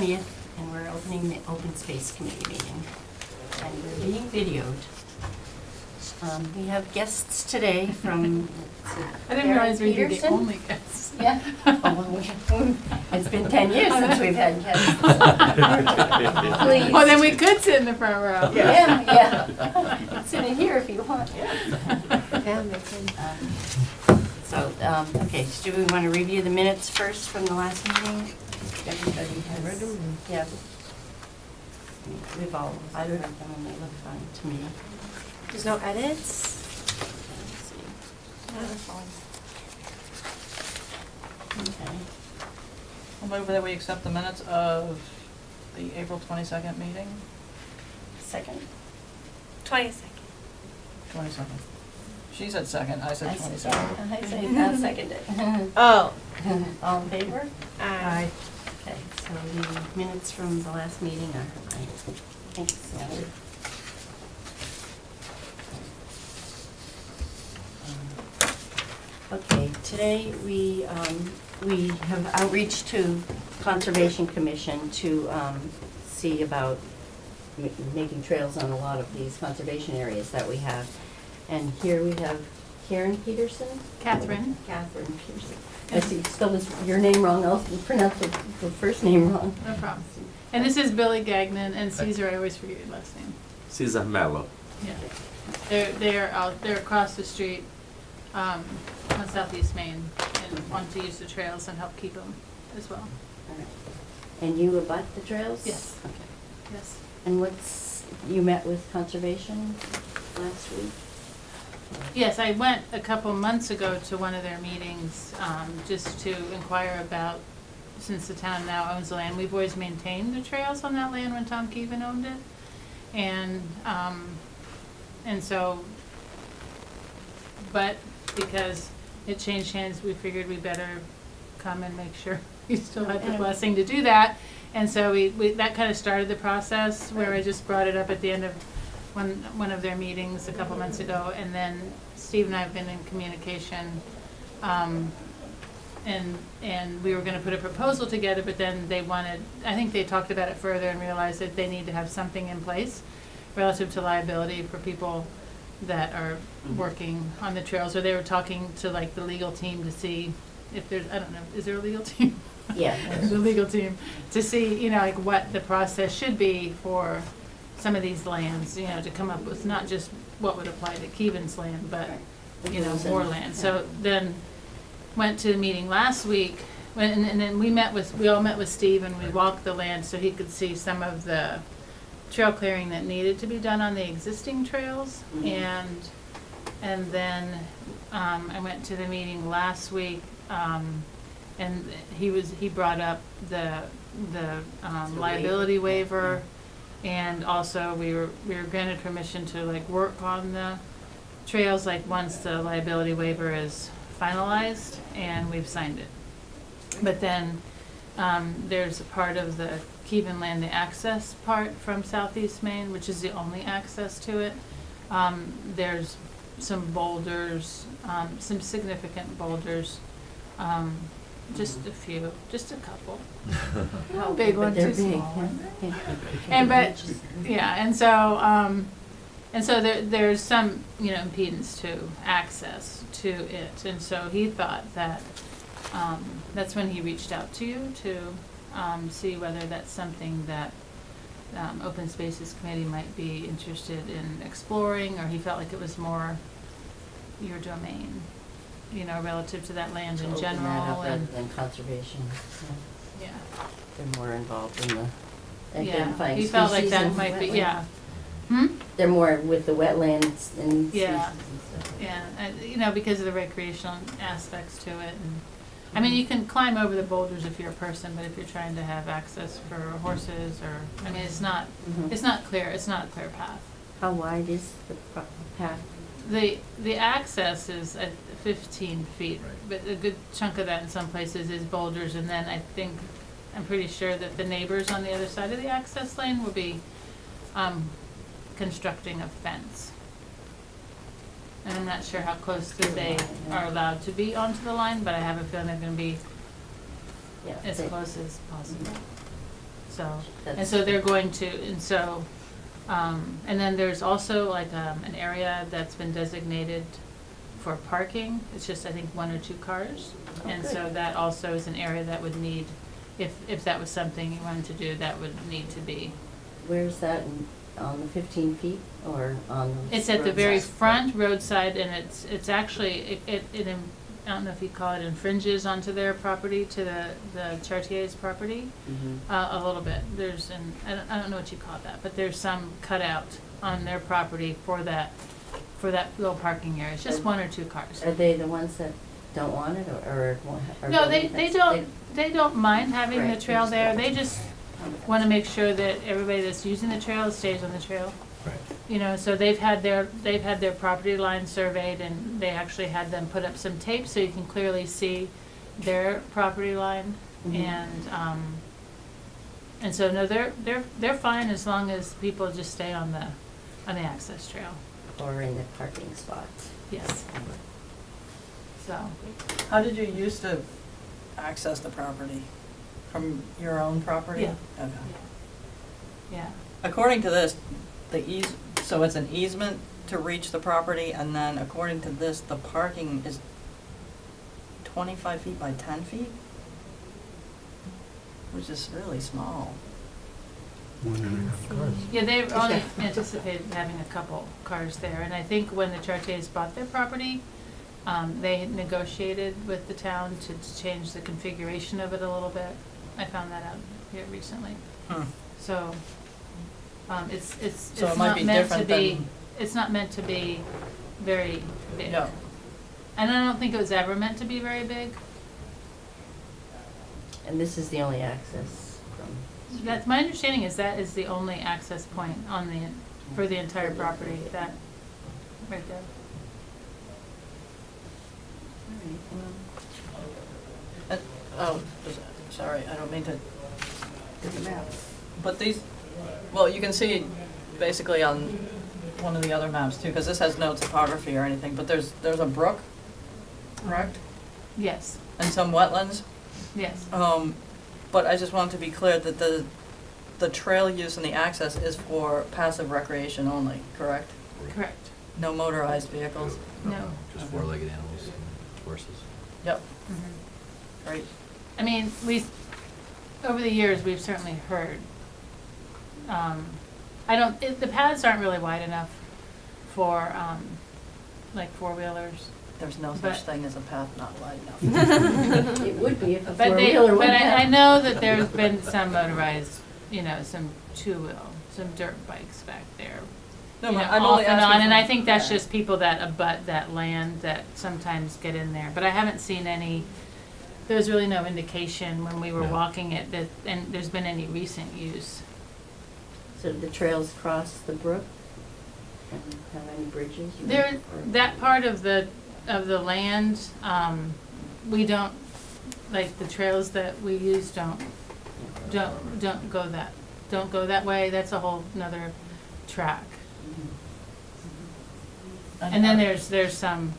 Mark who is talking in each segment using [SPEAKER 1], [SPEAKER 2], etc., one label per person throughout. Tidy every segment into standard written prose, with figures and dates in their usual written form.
[SPEAKER 1] 20th, and we're opening the Open Space Committee meeting. And we're being videoed. We have guests today from
[SPEAKER 2] I didn't realize we were the
[SPEAKER 1] Peterson.
[SPEAKER 2] only guests.
[SPEAKER 1] Yeah. It's been 10 years since we've had guests. Please.
[SPEAKER 2] Well, then we could sit in the front row.
[SPEAKER 1] Yeah. Sit in here if you want. Okay, so do we want to review the minutes first from the last meeting? Everybody has read them? Yeah. I've read them and they look fine to me.
[SPEAKER 3] There's no edits?
[SPEAKER 1] Let's see. Okay.
[SPEAKER 4] I'll move that we accept the minutes of the April 22nd meeting.
[SPEAKER 1] Second?
[SPEAKER 3] 22nd.
[SPEAKER 4] 22nd. She said second, I said 22nd.
[SPEAKER 1] I'll second it.
[SPEAKER 3] Oh.
[SPEAKER 1] All in favor?
[SPEAKER 3] Aye.
[SPEAKER 1] Okay, so the minutes from the last meeting are, thanks, Sally. Okay, today we have outreach to Conservation Commission to see about making trails on a lot of these conservation areas that we have. And here we have Karen Peterson?
[SPEAKER 2] Catherine.
[SPEAKER 1] Catherine Peterson. I see, spelled your name wrong, I'll pronounce the first name wrong.
[SPEAKER 2] No problem. And this is Billy Gagnon and Caesar, I always forget your last name.
[SPEAKER 5] Cesar Mello.
[SPEAKER 2] Yeah. They're across the street on Southeast Main and want to use the trails and help keep them as well.
[SPEAKER 1] All right. And you abut the trails?
[SPEAKER 2] Yes.
[SPEAKER 1] Okay.
[SPEAKER 2] Yes.
[SPEAKER 1] And you met with Conservation last week?
[SPEAKER 2] Yes, I went a couple months ago to one of their meetings, just to inquire about, since the town now owns the land, we've always maintained the trails on that land when Tom Keevan owned it. And so, but because it changed hands, we figured we better come and make sure you still had the blessing to do that. And so that kind of started the process where I just brought it up at the end of one of their meetings a couple months ago, and then Steve and I have been in communication, and we were gonna put a proposal together, but then I think they talked about it further and realized that they need to have something in place relative to liability for people that are working on the trails, or they were talking to like the legal team to see if there's, I don't know, is there a legal team?
[SPEAKER 1] Yeah.
[SPEAKER 2] The legal team, to see, like what the process should be for some of these lands, to come up with not just what would apply to Keevan's land, but, more land. So then went to the meeting last week, and then we all met with Steve and we walked the land so he could see some of the trail clearing that needed to be done on the existing trails.
[SPEAKER 1] Mhm.
[SPEAKER 2] And then I went to the meeting last week, and he brought up the liability waiver. And also, we were granted permission to work on the trails once the liability waiver is finalized, and we've signed it. But then there's a part of the Keevan land, the access part from Southeast Main, which is the only access to it. There's some boulders, some significant boulders. Just a few, just a couple.
[SPEAKER 1] How
[SPEAKER 2] Big one,
[SPEAKER 1] they're
[SPEAKER 2] too
[SPEAKER 1] big,
[SPEAKER 2] small.
[SPEAKER 1] yeah.
[SPEAKER 2] And so there's some impedance to access to it, and so he thought that that's when he reached out to you to see whether that's something that Open Spaces Committee might be interested in exploring, or he felt like it was more your domain, relative to that land in
[SPEAKER 1] To open
[SPEAKER 2] general.
[SPEAKER 1] that up rather
[SPEAKER 2] And
[SPEAKER 1] than conservation.
[SPEAKER 2] yeah.
[SPEAKER 1] They're more involved in the
[SPEAKER 2] Yeah,
[SPEAKER 1] identifying
[SPEAKER 2] he
[SPEAKER 1] species
[SPEAKER 2] felt like that
[SPEAKER 1] and
[SPEAKER 2] might be,
[SPEAKER 1] wetlands.
[SPEAKER 2] yeah.
[SPEAKER 1] They're more with the wetlands and species
[SPEAKER 2] Yeah.
[SPEAKER 1] and stuff.
[SPEAKER 2] Yeah, because of the recreational aspects to it. And I mean, you can climb over the boulders if you're a person, but if you're trying to have access for horses it's not,
[SPEAKER 1] Mhm.
[SPEAKER 2] it's not clear, it's not a clear path.
[SPEAKER 1] How wide is the path?
[SPEAKER 2] The access is at 15 feet, but a good chunk of that in some places is boulders, and then I'm pretty sure that the neighbors on the other side of the access lane will be constructing a fence. And I'm not sure how close they are allowed to be onto the line, but I have a feeling they're gonna be
[SPEAKER 1] Yeah,
[SPEAKER 2] as
[SPEAKER 1] they-
[SPEAKER 2] close as possible. so, and
[SPEAKER 1] That's-
[SPEAKER 2] so they're going to, and so, and then there's also like, an area that's been designated for parking. It's just, I think, 1 or 2 cars.
[SPEAKER 1] Oh,
[SPEAKER 2] And
[SPEAKER 1] good.
[SPEAKER 2] so that also is an area that would need, if that was something you wanted to do, that would need to be.
[SPEAKER 1] Where's that, on the 15 feet or on the?
[SPEAKER 2] It's at the very
[SPEAKER 1] roadside?
[SPEAKER 2] front roadside, and it's actually, I don't know if you call it infringes onto their property, to the Chartier's property,
[SPEAKER 1] Mhm.
[SPEAKER 2] a little bit. There's I don't know what you call that, but there's some cutout on their property for that little parking area. It's just
[SPEAKER 1] And
[SPEAKER 2] 1 or 2 cars.
[SPEAKER 1] Are they the ones that don't want it or?
[SPEAKER 2] No, they
[SPEAKER 1] that's-
[SPEAKER 2] don't mind having the
[SPEAKER 1] Right,
[SPEAKER 2] trail
[SPEAKER 1] they
[SPEAKER 2] there.
[SPEAKER 1] just
[SPEAKER 2] They just want to make sure that everybody that's using the trail stays on the trail.
[SPEAKER 5] Right.
[SPEAKER 2] You know, so they've had their property line surveyed, and they actually had them put up some tape so you can clearly see their property line.
[SPEAKER 1] Mhm.
[SPEAKER 2] And so, no, they're fine as long as people just stay on the access trail.
[SPEAKER 1] Or in the parking spots.
[SPEAKER 2] Yes. So,
[SPEAKER 4] How did you used to access the property? From your own property?
[SPEAKER 2] Yeah.
[SPEAKER 4] Okay.
[SPEAKER 2] yeah.
[SPEAKER 4] According to this, so it's an easement to reach the property, and then according to this, the parking is 25 feet by 10 feet? Which is really small.
[SPEAKER 5] 1.5 cars.
[SPEAKER 2] Yeah, they only anticipated having a couple cars there, and I think when the Chartiers bought their property, they had negotiated with the town to change the configuration of it a little bit. I found that out here recently.
[SPEAKER 4] Hmm.
[SPEAKER 2] So, it's
[SPEAKER 4] So it might
[SPEAKER 2] not
[SPEAKER 4] be
[SPEAKER 2] meant to
[SPEAKER 4] different
[SPEAKER 2] be,
[SPEAKER 4] than-
[SPEAKER 2] it's not meant to be very big.
[SPEAKER 4] No.
[SPEAKER 2] And I don't think it was ever meant to be very big.
[SPEAKER 1] And this is the only access from.
[SPEAKER 2] That's, my understanding is that is the only access point for the entire property, that, right there.
[SPEAKER 4] Oh, sorry, I don't mean to,
[SPEAKER 1] Good map.
[SPEAKER 4] but these, well, you can see basically on one of the other maps too, because this has no topography or anything, but there's a brook, correct?
[SPEAKER 2] Yes,
[SPEAKER 4] And some wetlands.
[SPEAKER 2] yes.
[SPEAKER 4] But I just want to be clear that the trail use and the access is for passive recreation only, correct?
[SPEAKER 2] Correct.
[SPEAKER 4] No motorized vehicles?
[SPEAKER 2] No.
[SPEAKER 5] Just 4-legged animals, and horses.
[SPEAKER 4] Yep,
[SPEAKER 2] Mhm.
[SPEAKER 4] right.
[SPEAKER 2] I mean, over the years, we've certainly heard, the paths aren't really wide enough for, like, 4-wheelers.
[SPEAKER 4] There's no
[SPEAKER 2] But-
[SPEAKER 4] such thing as a path not wide enough.
[SPEAKER 1] It would be if a
[SPEAKER 2] But
[SPEAKER 1] four-wheeler went
[SPEAKER 2] I
[SPEAKER 1] down.
[SPEAKER 2] know that there's been some motorized, some 2-wheel, some dirt bikes back there.
[SPEAKER 4] No,
[SPEAKER 2] you know,
[SPEAKER 4] I'm
[SPEAKER 2] off
[SPEAKER 4] only
[SPEAKER 2] and
[SPEAKER 4] asking
[SPEAKER 2] on, and
[SPEAKER 4] for-
[SPEAKER 2] I think that's
[SPEAKER 4] yeah.
[SPEAKER 2] just people that abut that land that sometimes get in there. But I haven't seen any, there's really no indication when we were
[SPEAKER 5] No.
[SPEAKER 2] walking it that, and there's been any recent use.
[SPEAKER 1] So the trails cross the brook and have any bridges?
[SPEAKER 2] There,
[SPEAKER 1] Or-
[SPEAKER 2] that part of the land, we don't, like, the trails that we use don't go that way. That's a whole nother track.
[SPEAKER 1] Mhm.
[SPEAKER 2] And then there's some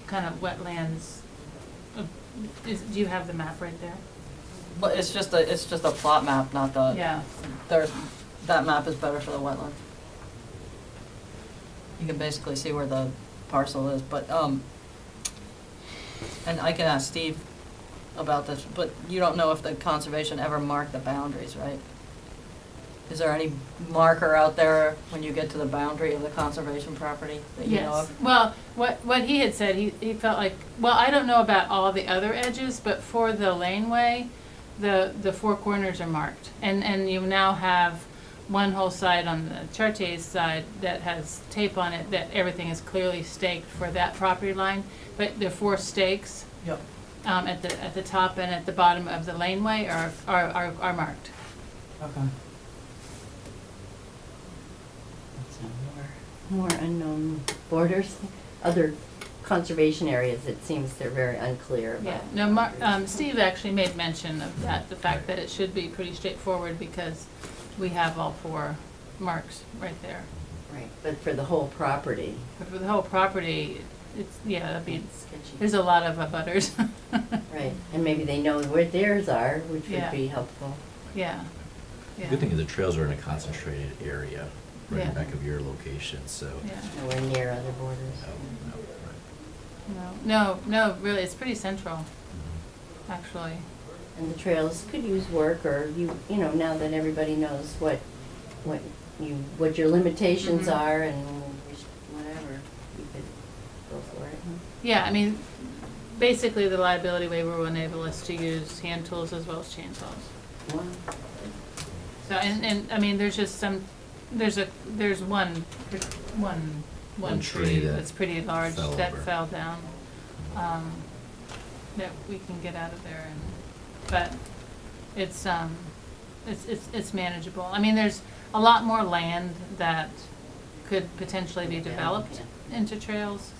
[SPEAKER 2] kind of wetlands. Do you have the map right there?
[SPEAKER 4] But it's just a plot map, not the.
[SPEAKER 2] Yeah.
[SPEAKER 4] That map is better for the wetland. You can basically see where the parcel is, but, and I can ask Steve about this, but you don't know if the conservation ever marked the boundaries, right? Is there any marker out there when you get to the boundary of the conservation property that you know
[SPEAKER 2] Yes.
[SPEAKER 4] of?
[SPEAKER 2] Well, what he had said, he felt like, well, I don't know about all the other edges, but for the laneway, the 4 corners are marked. And you now have one whole side on the Chartier's side that has tape on it, that everything is clearly staked for that property line. But the 4 stakes,
[SPEAKER 4] Yep.
[SPEAKER 2] at the top and at the bottom of the laneway are marked.
[SPEAKER 4] Okay.
[SPEAKER 1] So more unknown borders, other conservation areas, it seems they're very unclear about.
[SPEAKER 2] Yeah, no, Steve actually made mention of that, the fact that it should be pretty straightforward because we have all 4 marks right there.
[SPEAKER 1] Right, but for the whole property,
[SPEAKER 2] But for the whole property, that'd be,
[SPEAKER 1] Sketchy.
[SPEAKER 2] there's a lot of abutters.
[SPEAKER 1] Right, and maybe they know where theirs are, which would
[SPEAKER 2] Yeah.
[SPEAKER 1] be helpful.
[SPEAKER 2] Yeah,
[SPEAKER 5] The
[SPEAKER 2] yeah.
[SPEAKER 5] good thing is the trails are in a concentrated area, right
[SPEAKER 2] Yeah.
[SPEAKER 5] in back of your location, so.
[SPEAKER 2] Yeah.
[SPEAKER 1] Nowhere near other borders.
[SPEAKER 5] No, no, right.
[SPEAKER 2] No, really, it's pretty central,
[SPEAKER 5] Mhm.
[SPEAKER 2] actually.
[SPEAKER 1] And the trails could use work, or you know, now that everybody knows what your limitations
[SPEAKER 2] Mhm.
[SPEAKER 1] are and whatever, you could go for it. huh?
[SPEAKER 2] Yeah, I mean, basically, the liability waiver will enable us to use hand tools as well as chainsaws.
[SPEAKER 1] Wow.
[SPEAKER 2] So, and, I mean, there's just there's one
[SPEAKER 5] One
[SPEAKER 2] tree
[SPEAKER 5] tree that
[SPEAKER 2] that's pretty large
[SPEAKER 5] fell
[SPEAKER 2] that
[SPEAKER 5] over.
[SPEAKER 2] fell down, that we can get out of there but it's manageable. I mean, there's a lot more land that could potentially be developed into trails.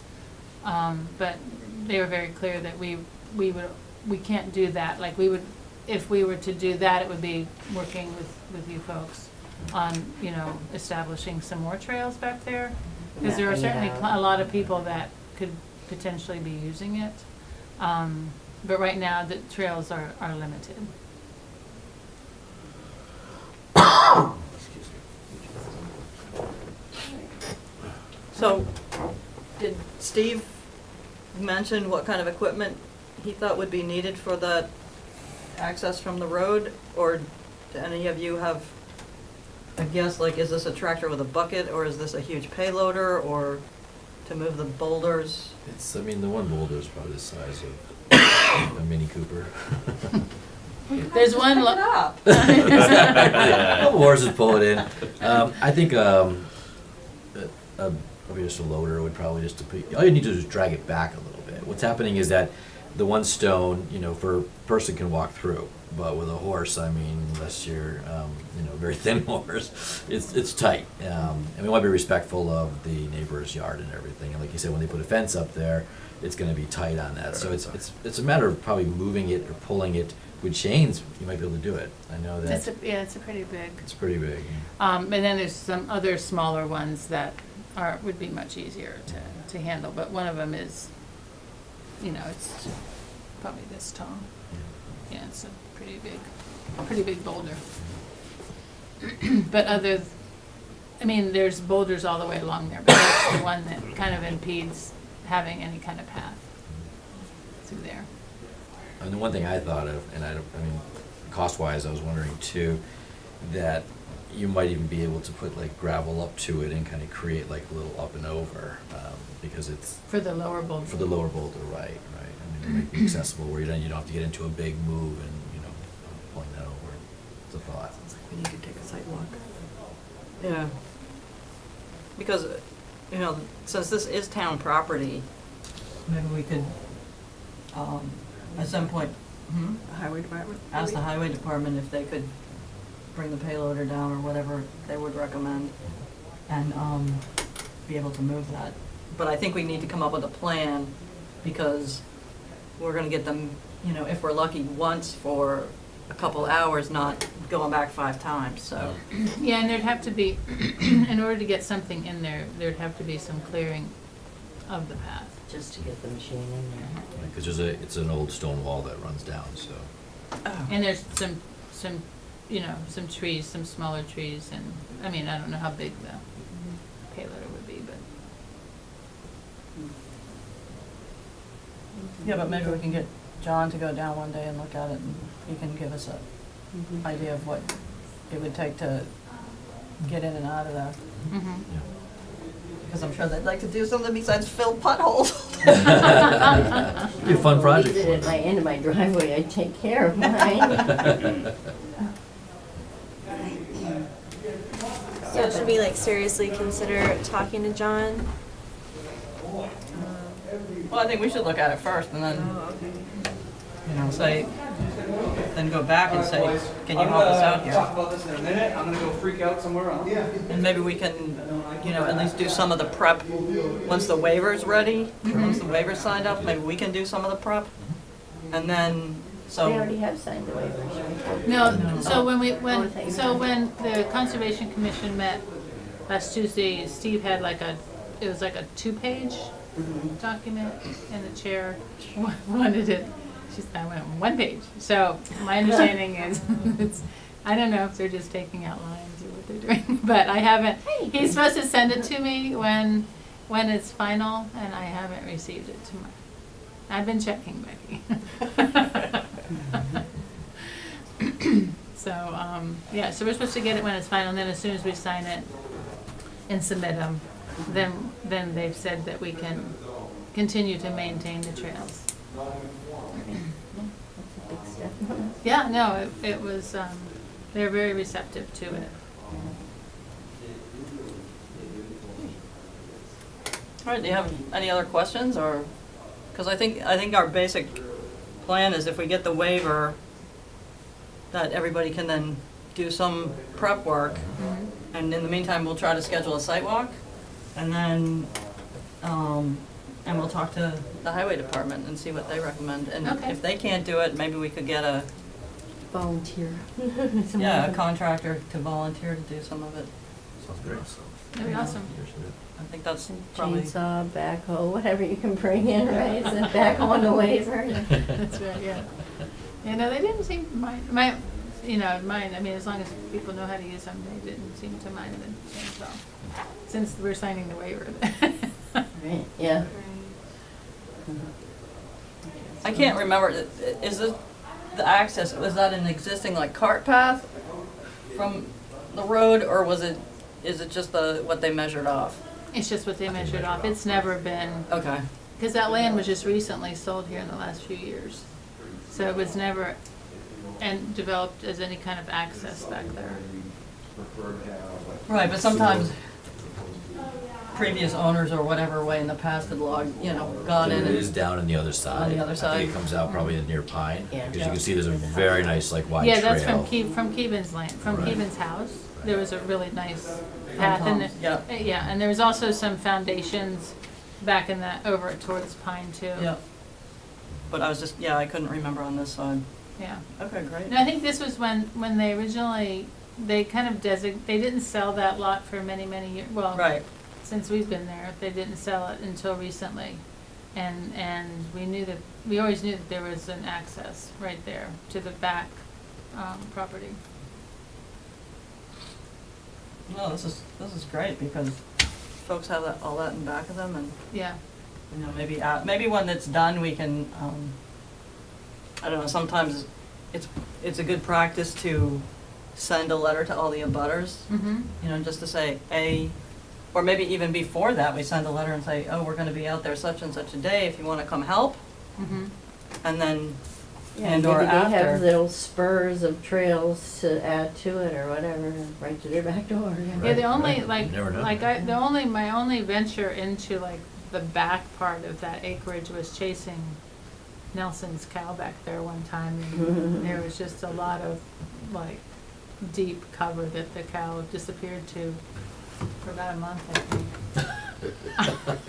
[SPEAKER 2] But they were very clear that we can't do that. Like, if we were to do that, it would be working with you folks on, you know, establishing some more trails back there. Because there are
[SPEAKER 1] Mapping it
[SPEAKER 2] certainly
[SPEAKER 1] out.
[SPEAKER 2] a lot of people that could potentially be using it. But right now, the trails are limited.
[SPEAKER 4] So, did Steve mention what kind of equipment he thought would be needed for that access from the road? Or do any of you have a guess, like, is this a tractor with a bucket, or is this a huge payloader, or to move the boulders?
[SPEAKER 5] It's, I mean, the one boulder is probably the size of a Mini Cooper.
[SPEAKER 2] There's one.
[SPEAKER 4] Pick it up.
[SPEAKER 5] A couple horses pull it in. I think probably just a loader would probably just, all you need to do is drag it back a little bit. What's happening is that the one stone, you know, for a person can walk through, but with a horse, I mean, unless you're, you know, a very thin horse, it's tight. And we want to be respectful of the neighbor's yard and everything. And like you said, when they put a fence up there, it's going to be tight on that. So it's a matter of probably moving it or pulling it with chains. You might be able to do it. I know that.
[SPEAKER 2] It's a pretty big.
[SPEAKER 5] It's pretty big.
[SPEAKER 2] And then there's some other smaller ones that would be much easier to handle, but one of them is, you know, it's probably this tall. Yeah, it's a pretty big boulder. But I mean, there's boulders all the way along there, but that's the one that kind of impedes having any kind of path through there.
[SPEAKER 5] And the one thing I thought of, and I mean, cost-wise, I was wondering too, that you might even be able to put like gravel up to it and kind of create like a little up and over, because it's
[SPEAKER 2] For the lower boulder.
[SPEAKER 5] for the lower boulder, right. I mean, it might be accessible where you don't have to get into a big move and, you know, pulling that over. It's a thought.
[SPEAKER 4] We need to take a sidewalk. Yeah. Because, you know, since this is town property, maybe we could, at some point,
[SPEAKER 3] Highway department?
[SPEAKER 4] ask the highway department if they could bring the payloader down or whatever they would recommend and, be able to move that. But I think we need to come up with a plan because we're gonna get them, you know, if we're lucky, once for a couple hours, not going back 5 times, so.
[SPEAKER 2] Yeah, and there'd have to be, in order to get something in there, there'd have to be some clearing of the path.
[SPEAKER 1] Just to get the machine in there.
[SPEAKER 5] Because it's an old stone wall that runs down, so.
[SPEAKER 2] And there's some, you know, some trees, some smaller trees, and, I mean, I don't know how big the payloader would be, but.
[SPEAKER 4] Yeah, but maybe we can get John to go down one day and look at it and he can give us a idea of what it would take to get in and out of that.
[SPEAKER 2] Mhm.
[SPEAKER 4] Because I'm sure they'd like to do something besides fill potholes.
[SPEAKER 5] Be a fun project.
[SPEAKER 1] If I at my end of my driveway, I take care of mine.
[SPEAKER 3] So should we like seriously consider talking to John?
[SPEAKER 4] Well, I think we should look at it first and then, you know, say, then go back and say, can you help us out
[SPEAKER 6] I'm gonna talk
[SPEAKER 4] here?
[SPEAKER 6] about this in a minute. I'm gonna go freak out somewhere else. Yeah.
[SPEAKER 4] And maybe we can, you know, at least do some of the prep, once the waiver's ready, once the waiver's signed up, maybe we can do some of the prep. And then,
[SPEAKER 1] They already
[SPEAKER 4] so,
[SPEAKER 1] have signed the waivers, right?
[SPEAKER 2] No, so when
[SPEAKER 1] thank
[SPEAKER 2] so
[SPEAKER 1] you.
[SPEAKER 2] when the Conservation Commission met last Tuesday, Steve had like it was like a 2-page
[SPEAKER 1] Mhm.
[SPEAKER 2] document, and the chair wanted it, I went on one page. So my understanding is, I don't know if they're just taking out lines or what they're doing, but I haven't, he's supposed to send it to me when it's final, and I haven't received it tomorrow. I've been checking, Becky. So, yeah, so we're supposed to get it when it's final, and then as soon as we sign it and submit them, then they've said that we can continue to maintain the trails.
[SPEAKER 1] That's a big step.
[SPEAKER 2] Yeah, no, it was, they're very receptive to it.
[SPEAKER 4] All right, do you have any other questions, or, because I think our basic plan is if we get the waiver, that everybody can then do some prep work, and in the meantime, we'll try to schedule a site walk, and then, and we'll talk to the highway department and see what they recommend, and
[SPEAKER 2] Okay.
[SPEAKER 4] if they can't do it, maybe we could get a
[SPEAKER 1] Volunteer.
[SPEAKER 4] a contractor to volunteer to do some of it.
[SPEAKER 5] Sounds great.
[SPEAKER 2] That'd be awesome.
[SPEAKER 4] I think that's probably.
[SPEAKER 1] Chainsaw, backhoe, whatever you can bring in, right? Is it backhoe on the waiver?
[SPEAKER 2] That's right, yeah. You know, they didn't seem to mind, I mean, as long as people know how to use them, they didn't seem to mind the chainsaw, since we're signing the waiver.
[SPEAKER 1] Right, yeah.
[SPEAKER 4] I can't remember, is this, the access, was that an existing like cart path from the road, or is it just what they measured off?
[SPEAKER 2] It's just what they measured off. It's never been,
[SPEAKER 4] Okay,
[SPEAKER 2] because that land was just recently sold here in the last few years. So it was never, and developed as any kind of access back there.
[SPEAKER 4] right, but sometimes previous owners or whatever way in the past had logged, gone in
[SPEAKER 5] It is
[SPEAKER 4] and,
[SPEAKER 5] down on the other side.
[SPEAKER 4] On the other
[SPEAKER 5] I
[SPEAKER 4] side.
[SPEAKER 5] think it comes out probably near Pine,
[SPEAKER 1] Yeah.
[SPEAKER 5] because you can see there's a very nice like wide trail.
[SPEAKER 2] Yeah, that's from Keevan's land, from
[SPEAKER 5] Right.
[SPEAKER 2] Keevan's house. There was a really nice path in there.
[SPEAKER 4] yeah,
[SPEAKER 2] Yeah, and there was also some foundations back in that, over towards Pine too.
[SPEAKER 4] yeah. But I was just, I couldn't remember on this side.
[SPEAKER 2] Yeah.
[SPEAKER 4] Okay, great.
[SPEAKER 2] No, I think this was when they originally, they kind of they didn't sell that lot for many, many years. Well,
[SPEAKER 4] Right,
[SPEAKER 2] since we've been there, they didn't sell it until recently. And we always knew that there was an access right there to the back, property.
[SPEAKER 4] no, this is great, because folks have all that in back of them, and,
[SPEAKER 2] Yeah,
[SPEAKER 4] maybe when it's done, we can, I don't know, sometimes it's a good practice to send a letter to all the abutters, just to say, or maybe even before that, we send a letter and say, oh, we're gonna be out there such and such a day, if you wanna come help, and then,
[SPEAKER 1] Yeah,
[SPEAKER 4] and or
[SPEAKER 1] maybe they have
[SPEAKER 4] after.
[SPEAKER 1] little spurs of trails to add to it or whatever, right to their back door.
[SPEAKER 2] Yeah, the only,
[SPEAKER 5] right. You never know.
[SPEAKER 2] my only venture into like the back part of that acreage was chasing Nelson's cow back there one time, and there was just a lot of like deep cover that the cow disappeared to for about a month, I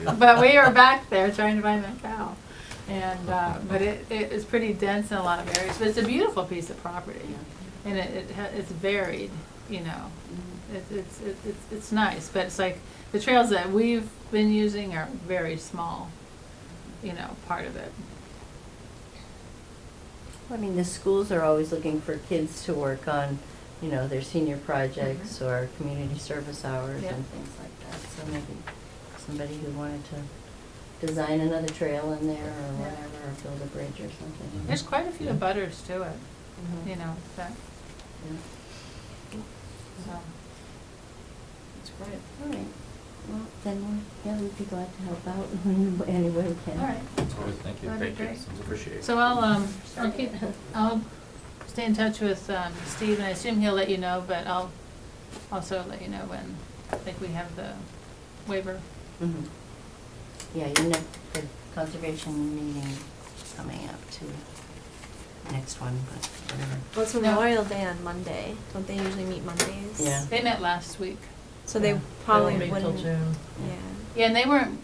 [SPEAKER 2] think. But we were back there trying to find that cow. And, but it is pretty dense in a lot of areas, but it's a beautiful piece of property. And it's varied, it's nice, but it's like, the trails that we've been using are very small, part of it.
[SPEAKER 1] I mean, the schools are always looking for kids to work on, their senior projects or community service hours
[SPEAKER 2] Yeah.
[SPEAKER 1] and things like that. So maybe somebody who wanted to design another trail in there or whatever, or build a bridge or something.
[SPEAKER 2] There's quite a few
[SPEAKER 5] Yeah.
[SPEAKER 2] abutters to it,
[SPEAKER 1] Mhm.
[SPEAKER 2] that,
[SPEAKER 1] Yeah.
[SPEAKER 2] so.
[SPEAKER 4] That's great.
[SPEAKER 1] All right. Well, then, we'd be glad to help out in any way we can.
[SPEAKER 2] All right.
[SPEAKER 5] Thank you.
[SPEAKER 2] That'd be great.
[SPEAKER 5] Appreciate it.
[SPEAKER 2] So I'll stay in touch with Steve, and I assume he'll let you know, but I'll also let you know when, I think we have the waiver.
[SPEAKER 1] Mhm. Yeah, the conservation meeting coming up too. Next one, but whatever.
[SPEAKER 3] Well, it's Memorial Day on Monday. Don't they usually meet Mondays?
[SPEAKER 1] Yeah.
[SPEAKER 2] They met last week.
[SPEAKER 3] So they
[SPEAKER 4] Yeah.
[SPEAKER 3] probably
[SPEAKER 4] Wait till
[SPEAKER 3] wouldn't.
[SPEAKER 4] June.
[SPEAKER 3] Yeah.
[SPEAKER 2] Yeah, and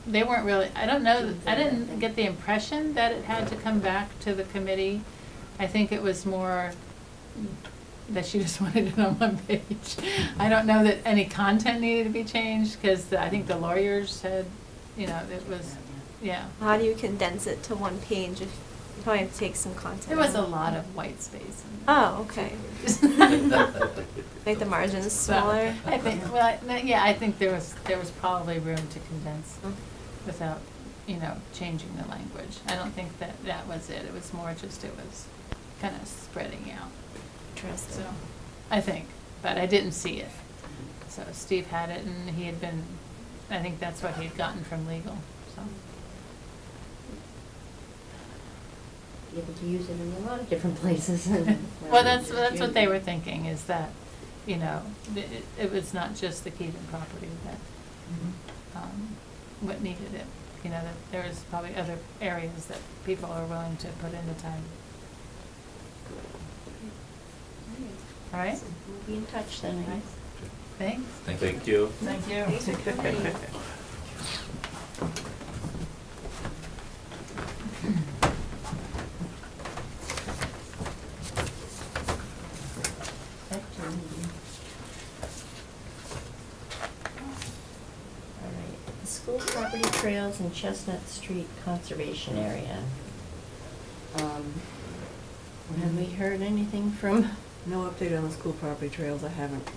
[SPEAKER 2] they weren't really, I don't know, I didn't get the impression that it had to come back to the committee. I think it was more that she just wanted it on one page. I don't know that any content needed to be changed, because I think the lawyers said, it was yeah.
[SPEAKER 3] How do you condense it to one page if you probably have to take some content?
[SPEAKER 2] There was a
[SPEAKER 3] out?
[SPEAKER 2] lot of white space.
[SPEAKER 3] Oh, okay. Make the margins smaller.
[SPEAKER 2] I think, I think there was probably room to condense without, changing the language. I don't think that was it. It was more just, it was kind of spreading out.
[SPEAKER 3] Interesting.
[SPEAKER 2] So, I think, but I didn't see it. So Steve had it, and he had been, I think that's what he had gotten from legal, so.
[SPEAKER 1] Be able to use it in a lot of different places.
[SPEAKER 2] Well, that's what they were thinking, is that, it was not just the Keaton property that, what needed it. That there was probably other areas that people are willing to put in the time. All right?
[SPEAKER 1] We'll be in touch then, I guess.
[SPEAKER 2] Thanks.
[SPEAKER 5] Thank you.
[SPEAKER 4] Thank you.
[SPEAKER 3] These are pretty.
[SPEAKER 1] All right, the school property trails and Chestnut Street Conservation Area. Have we heard anything from?
[SPEAKER 7] No update on the school property trails. I haven't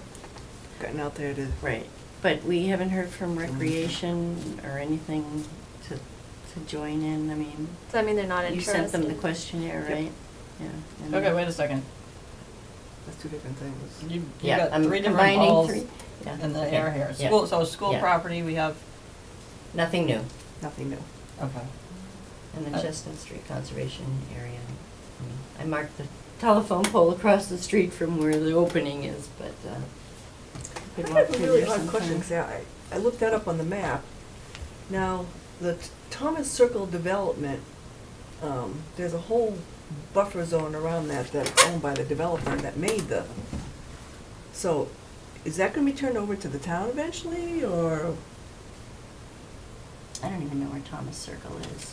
[SPEAKER 7] gotten out there to.
[SPEAKER 1] Right, but we haven't heard from Recreation or anything to join in, I mean.
[SPEAKER 3] Does that mean they're not
[SPEAKER 1] You
[SPEAKER 3] interested?
[SPEAKER 1] sent them the questionnaire,
[SPEAKER 7] Yep.
[SPEAKER 1] right? Yeah. and-
[SPEAKER 4] Okay, wait a second.
[SPEAKER 7] That's two different things.
[SPEAKER 4] You
[SPEAKER 1] Yeah,
[SPEAKER 4] got
[SPEAKER 1] I'm
[SPEAKER 4] three different
[SPEAKER 1] combining
[SPEAKER 4] balls
[SPEAKER 1] three. Yeah,
[SPEAKER 4] in the
[SPEAKER 1] okay.
[SPEAKER 4] air here.
[SPEAKER 1] Yeah.
[SPEAKER 4] School
[SPEAKER 1] Yeah.
[SPEAKER 4] property, we have,
[SPEAKER 1] Nothing new.
[SPEAKER 7] Nothing new.
[SPEAKER 4] okay.
[SPEAKER 1] And the
[SPEAKER 4] Uh,
[SPEAKER 1] Chestnut Street Conservation Area. I marked the telephone pole across the street from where the opening is, but,
[SPEAKER 7] I
[SPEAKER 1] could walk
[SPEAKER 7] have a
[SPEAKER 1] through
[SPEAKER 7] really
[SPEAKER 1] there
[SPEAKER 7] odd question,
[SPEAKER 1] sometime.
[SPEAKER 7] 'cause I looked that up on the map. Now, the Thomas Circle development, there's a whole buffer zone around that that's owned by the developer that made the. So, is that gonna be turned over to the town eventually, or?
[SPEAKER 1] I don't even know where Thomas Circle is.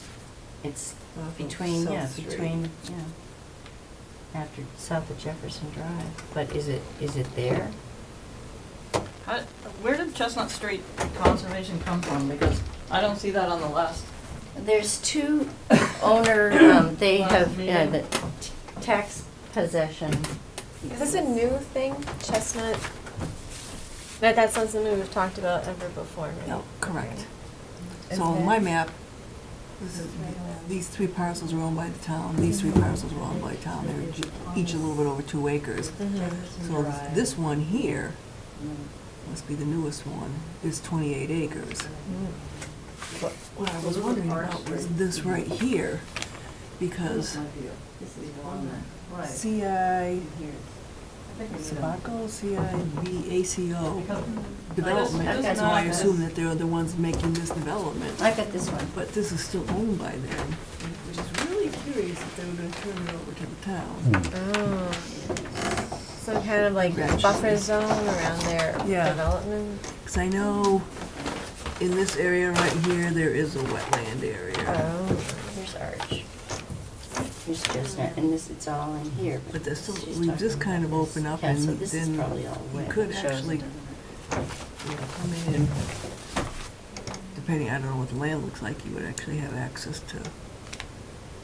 [SPEAKER 1] It's
[SPEAKER 7] off of
[SPEAKER 1] between,
[SPEAKER 7] South
[SPEAKER 1] yeah,
[SPEAKER 7] Street?
[SPEAKER 1] between, after, south of Jefferson Drive. But is it there?
[SPEAKER 4] Where did Chestnut Street Conservation come from? Because I don't see that on the list.
[SPEAKER 1] There's two owner, they
[SPEAKER 4] Last
[SPEAKER 1] have,
[SPEAKER 4] meeting.
[SPEAKER 1] the tax possession.
[SPEAKER 3] Is this a new thing, Chestnut? That's not something we've talked about ever before, right?
[SPEAKER 7] No, correct.
[SPEAKER 3] Is
[SPEAKER 7] So on
[SPEAKER 3] there?
[SPEAKER 7] my map, these three parcels are owned by the town, these three parcels are owned by the town, they're each a little bit over 2 acres. So this one here, must be the newest one, is 28 acres. What I was wondering about was this right here, because CI, Sabaco, CIVACO development,
[SPEAKER 1] I've
[SPEAKER 7] so
[SPEAKER 1] got
[SPEAKER 7] I
[SPEAKER 1] this.
[SPEAKER 7] assume that they're the ones making this development.
[SPEAKER 1] I've got this one.
[SPEAKER 7] But this is still owned by them, which is really curious if they were gonna turn it over to the town.
[SPEAKER 3] Oh. Some kind of like buffer zone around their
[SPEAKER 7] Yeah.
[SPEAKER 3] development?
[SPEAKER 7] Because I know in this area right here, there is a wetland area.
[SPEAKER 3] Oh.
[SPEAKER 1] Here's Arch. Here's Chestnut, and this, it's all in here.
[SPEAKER 7] But there's still,
[SPEAKER 1] she's
[SPEAKER 7] we've
[SPEAKER 1] talking
[SPEAKER 7] just kind of
[SPEAKER 1] about this.
[SPEAKER 7] opened up
[SPEAKER 1] Yeah,
[SPEAKER 7] and
[SPEAKER 1] so this is
[SPEAKER 7] then
[SPEAKER 1] probably all
[SPEAKER 7] you
[SPEAKER 1] wet.
[SPEAKER 7] could
[SPEAKER 1] It shows
[SPEAKER 7] actually,
[SPEAKER 1] it.
[SPEAKER 7] come in, depending, I don't know what the land looks like, you would actually have access to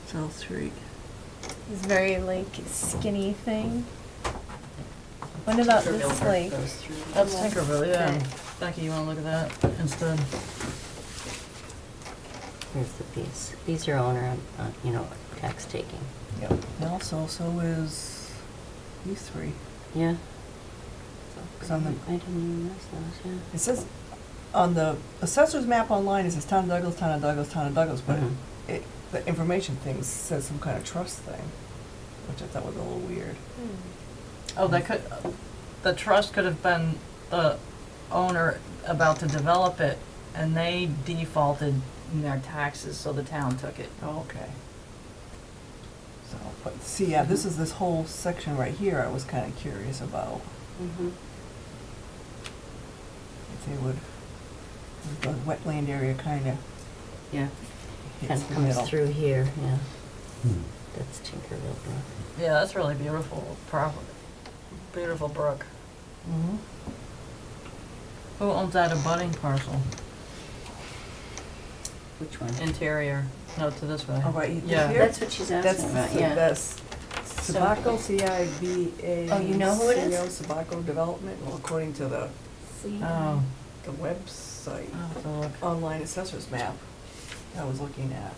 [SPEAKER 7] South Street.
[SPEAKER 3] This very like skinny thing. What about
[SPEAKER 1] Tinkerville
[SPEAKER 3] this
[SPEAKER 1] Park
[SPEAKER 3] like?
[SPEAKER 1] goes through.
[SPEAKER 4] That's Tinkerville, yeah.
[SPEAKER 3] Okay.
[SPEAKER 4] Becky, you wanna look at that instead?
[SPEAKER 1] Here's the piece. These are owner, tax taking.
[SPEAKER 7] Yep. And also, so is these three.
[SPEAKER 1] Yeah.
[SPEAKER 7] 'Cause on the,
[SPEAKER 1] I didn't even notice those,
[SPEAKER 7] it says, on the assessor's map online, it says Town of Douglas, Town of Douglas, Town of Douglas, but
[SPEAKER 1] Mhm.
[SPEAKER 7] the information thing says some kind of trust thing, which I thought was a little weird.
[SPEAKER 4] Oh, the trust could have been the owner about to develop it, and they defaulted in their taxes, so the town took it.
[SPEAKER 7] Oh, okay. So, but see, yeah, this is this whole section right here I was kind of curious about.
[SPEAKER 1] yeah.
[SPEAKER 7] If they would, the wetland area kind of
[SPEAKER 1] Yeah,
[SPEAKER 7] hits
[SPEAKER 1] kind of
[SPEAKER 7] the
[SPEAKER 1] comes
[SPEAKER 7] middle.
[SPEAKER 1] through here, yeah. That's Tinkerville Brook.
[SPEAKER 4] Yeah, that's really beautiful property. Beautiful brook.
[SPEAKER 7] Mhm.
[SPEAKER 4] Who owns that abutting parcel?
[SPEAKER 1] Which one?
[SPEAKER 4] Interior, no, to this way.
[SPEAKER 7] Oh, right
[SPEAKER 4] Yeah.
[SPEAKER 7] here?
[SPEAKER 1] That's what she's
[SPEAKER 7] That's,
[SPEAKER 1] asking about, yeah.
[SPEAKER 7] that's Sabaco, C-I-B-A.
[SPEAKER 1] Oh, you know who it is?
[SPEAKER 7] Sabaco Development, well, according to the
[SPEAKER 4] Oh,
[SPEAKER 7] website,
[SPEAKER 4] so look.
[SPEAKER 7] online assessors map I was looking at.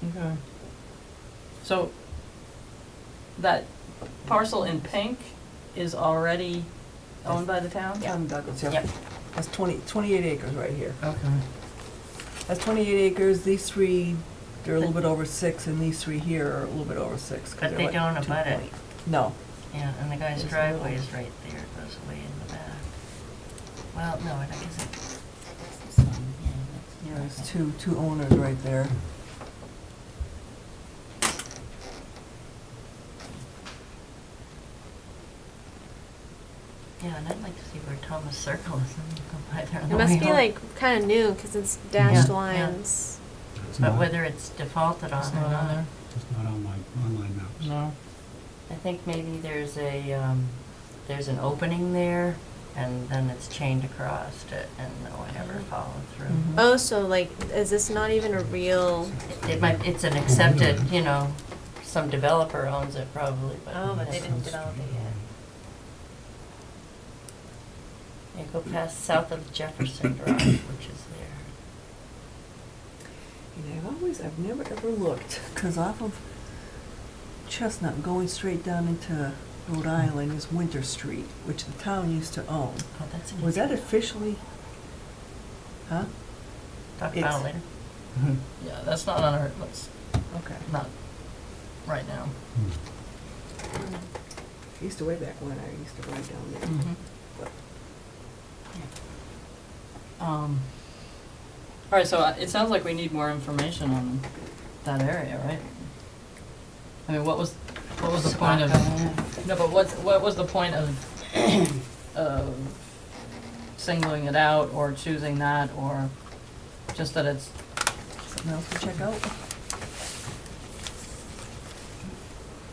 [SPEAKER 4] Okay. So, that parcel in pink is already owned by the town?
[SPEAKER 7] Tom Douglas, yeah.
[SPEAKER 1] Yep.
[SPEAKER 7] That's 28 acres right here.
[SPEAKER 4] Okay.
[SPEAKER 7] That's 28 acres, these three, they're a little bit over 6, and these three here are a little bit over 6. 'cause
[SPEAKER 8] But
[SPEAKER 7] they're
[SPEAKER 8] they
[SPEAKER 7] like
[SPEAKER 8] don't
[SPEAKER 7] 2
[SPEAKER 8] abut it.
[SPEAKER 7] point- No.
[SPEAKER 8] Yeah, and the guy's
[SPEAKER 7] There's a
[SPEAKER 8] driveway
[SPEAKER 7] little-
[SPEAKER 8] is right there, it goes way in the back. Well, no, I guess it,
[SPEAKER 1] This one, yeah,
[SPEAKER 7] Yeah,
[SPEAKER 1] that's-
[SPEAKER 7] there's two owners right there.
[SPEAKER 8] yeah, and I'd like to see where Thomas Circle is, and go by there on
[SPEAKER 3] It
[SPEAKER 8] the
[SPEAKER 3] must
[SPEAKER 8] way
[SPEAKER 3] be
[SPEAKER 8] home.
[SPEAKER 3] like kind of new because it's dashed
[SPEAKER 8] Yeah, yeah.
[SPEAKER 3] lines.
[SPEAKER 8] But whether it's defaulted on
[SPEAKER 4] It's
[SPEAKER 8] or
[SPEAKER 4] not on
[SPEAKER 8] not.
[SPEAKER 4] there?
[SPEAKER 9] It's not on my online maps.
[SPEAKER 4] No.
[SPEAKER 8] I think maybe there's there's an opening there, and then it's chained across it, and no one ever followed through.
[SPEAKER 7] Mhm.
[SPEAKER 3] Oh, so like, is this not even a real?
[SPEAKER 8] It might, it's an accepted, you know, some developer owns it probably, but.
[SPEAKER 3] Oh, but they didn't develop it yet.
[SPEAKER 8] Yeah, go past south of Jefferson Drive, which is there.
[SPEAKER 7] And I've never ever looked, because off of Chestnut, going straight down into Rhode Island is Winter Street, which the town used to own.
[SPEAKER 8] Oh, that's an.
[SPEAKER 7] Was that officially, huh?
[SPEAKER 8] Talk
[SPEAKER 7] it's-
[SPEAKER 8] about it later.
[SPEAKER 4] Yeah, that's not on our, let's,
[SPEAKER 7] Okay.
[SPEAKER 4] not right now.
[SPEAKER 7] I used to way back when, I used to ride down there.
[SPEAKER 4] Mhm.
[SPEAKER 7] But
[SPEAKER 4] All right, so it sounds like we need more information on that area, right? I mean, what was the point of, no, but what was the point of singling it out or choosing that, or just that it's,
[SPEAKER 7] something else to check out?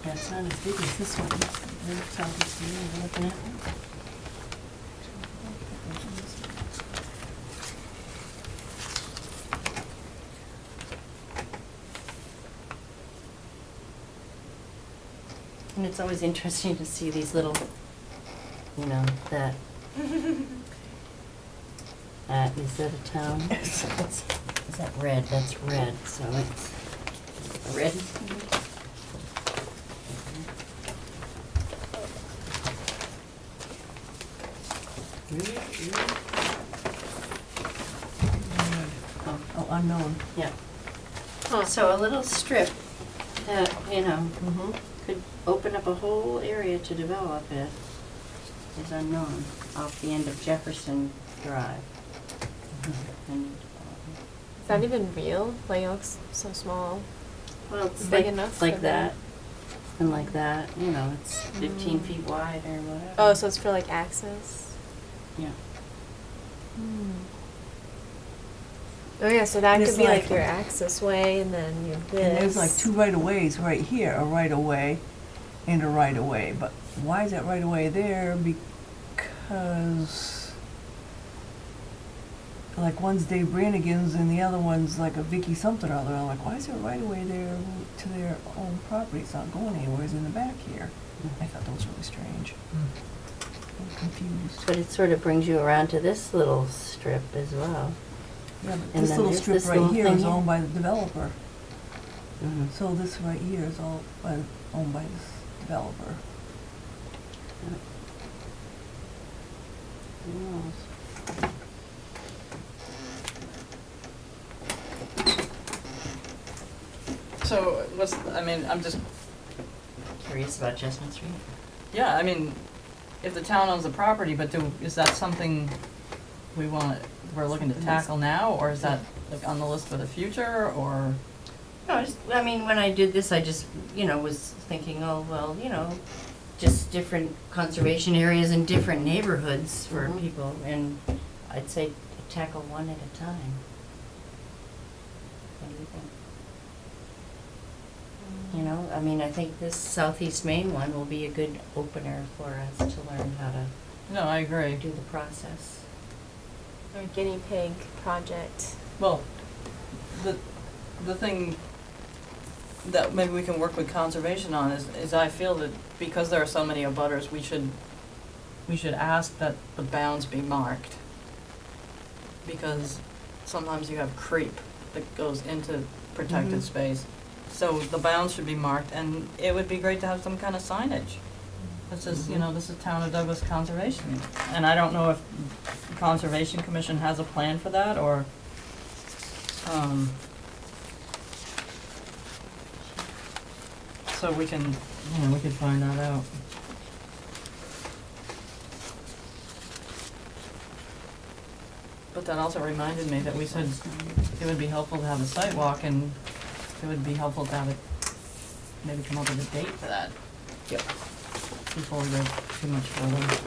[SPEAKER 1] Yeah, it's not as big as this one. There's Southeast Maine, you're looking at. And it's always interesting to see these little, you know, that. Is that a town? Is that red? That's red, so it's red.
[SPEAKER 7] Oh, unknown.
[SPEAKER 1] Yeah,
[SPEAKER 3] Huh.
[SPEAKER 1] so a little strip that, you know,
[SPEAKER 7] Mm-hmm.
[SPEAKER 1] could open up a whole area to develop it is unknown off the end of Jefferson Drive. And,
[SPEAKER 3] Is that even real? Like, it looks so small.
[SPEAKER 1] well, it's
[SPEAKER 3] Big
[SPEAKER 1] like,
[SPEAKER 3] enough for
[SPEAKER 1] like that,
[SPEAKER 3] them?
[SPEAKER 1] and like that, you know, it's 15
[SPEAKER 3] Mm.
[SPEAKER 1] feet wide or whatever.
[SPEAKER 3] Oh, so it's for like access?
[SPEAKER 1] Yeah.
[SPEAKER 3] Oh yeah, so that
[SPEAKER 7] And
[SPEAKER 3] could
[SPEAKER 7] it's
[SPEAKER 3] be like
[SPEAKER 7] like-
[SPEAKER 3] your access way and then your this.
[SPEAKER 7] And there's like 2 right-of-ways right here, a right-of-way and a right-of-way. But why is that right-of-way there? Because, like, one's Dave Brannigan's and the other one's like a Vicky something or other. I'm like, why is there a right-of-way there to their own property? It's not going anywhere, it's in the back here. I thought that was really strange. I'm confused.
[SPEAKER 1] But it sort of brings you around to this little strip as well.
[SPEAKER 7] Yeah, but
[SPEAKER 1] And
[SPEAKER 7] this
[SPEAKER 1] then
[SPEAKER 7] little
[SPEAKER 1] there's
[SPEAKER 7] strip
[SPEAKER 1] this
[SPEAKER 7] right
[SPEAKER 1] little
[SPEAKER 7] here
[SPEAKER 1] thing
[SPEAKER 7] is
[SPEAKER 1] here.
[SPEAKER 7] owned by the developer.
[SPEAKER 1] Mhm.
[SPEAKER 7] So this right here is all owned by this developer.
[SPEAKER 1] Who knows?
[SPEAKER 4] so what's, I mean, I'm just,
[SPEAKER 1] Curious about Chestnut Street?
[SPEAKER 4] yeah, I mean, if the town owns the property, but is that something we're looking to tackle now, or is that like on the list for the future, or?
[SPEAKER 1] No, I mean, when I did this, I just, you know, was thinking, oh, well, you know, just different conservation areas in different neighborhoods for
[SPEAKER 7] Mhm.
[SPEAKER 1] people, and I'd say tackle one at a time. What do you think? You know, I mean, I think this Southeast Maine one will be a good opener for us to learn how to
[SPEAKER 4] No, I agree.
[SPEAKER 1] do the process.
[SPEAKER 3] Or guinea pig project.
[SPEAKER 4] Well, the thing that maybe we can work with conservation on is I feel that because there are so many abutters, we should ask that the bounds be marked. Because sometimes you have creep that goes into protected space. So the bounds should be marked, and it would be great to have some kind of signage. This is, you know, this is Town of Douglas Conservation, and I don't know if Conservation Commission has a plan for that, or, so we can, you know, we could find that out. But that also reminded me that we said it would be helpful to have a site walk, and it would be helpful to have it, maybe come up with a date for that.
[SPEAKER 1] Yep.
[SPEAKER 4] Before we go too much further.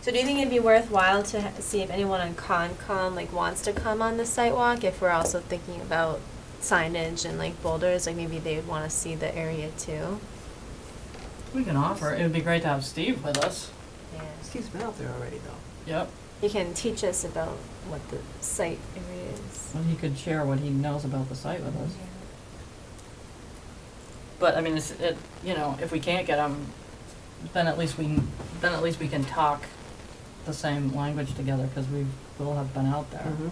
[SPEAKER 3] So do you think it'd be worthwhile to see if anyone on Concom like wants to come on the site walk, if we're also thinking about signage and like boulders, like maybe they would wanna see the area too?
[SPEAKER 4] We can offer, it would be great to have Steve with us.
[SPEAKER 3] Yeah.
[SPEAKER 7] Steve's been out there already, though.
[SPEAKER 4] Yep.
[SPEAKER 3] He can teach us about what the site area is.
[SPEAKER 4] Well, he could share what he knows about the site with us. But I mean, you know, if we can't get him, then at least we can talk the same language together, because we will have been out there.
[SPEAKER 7] Mm-hmm.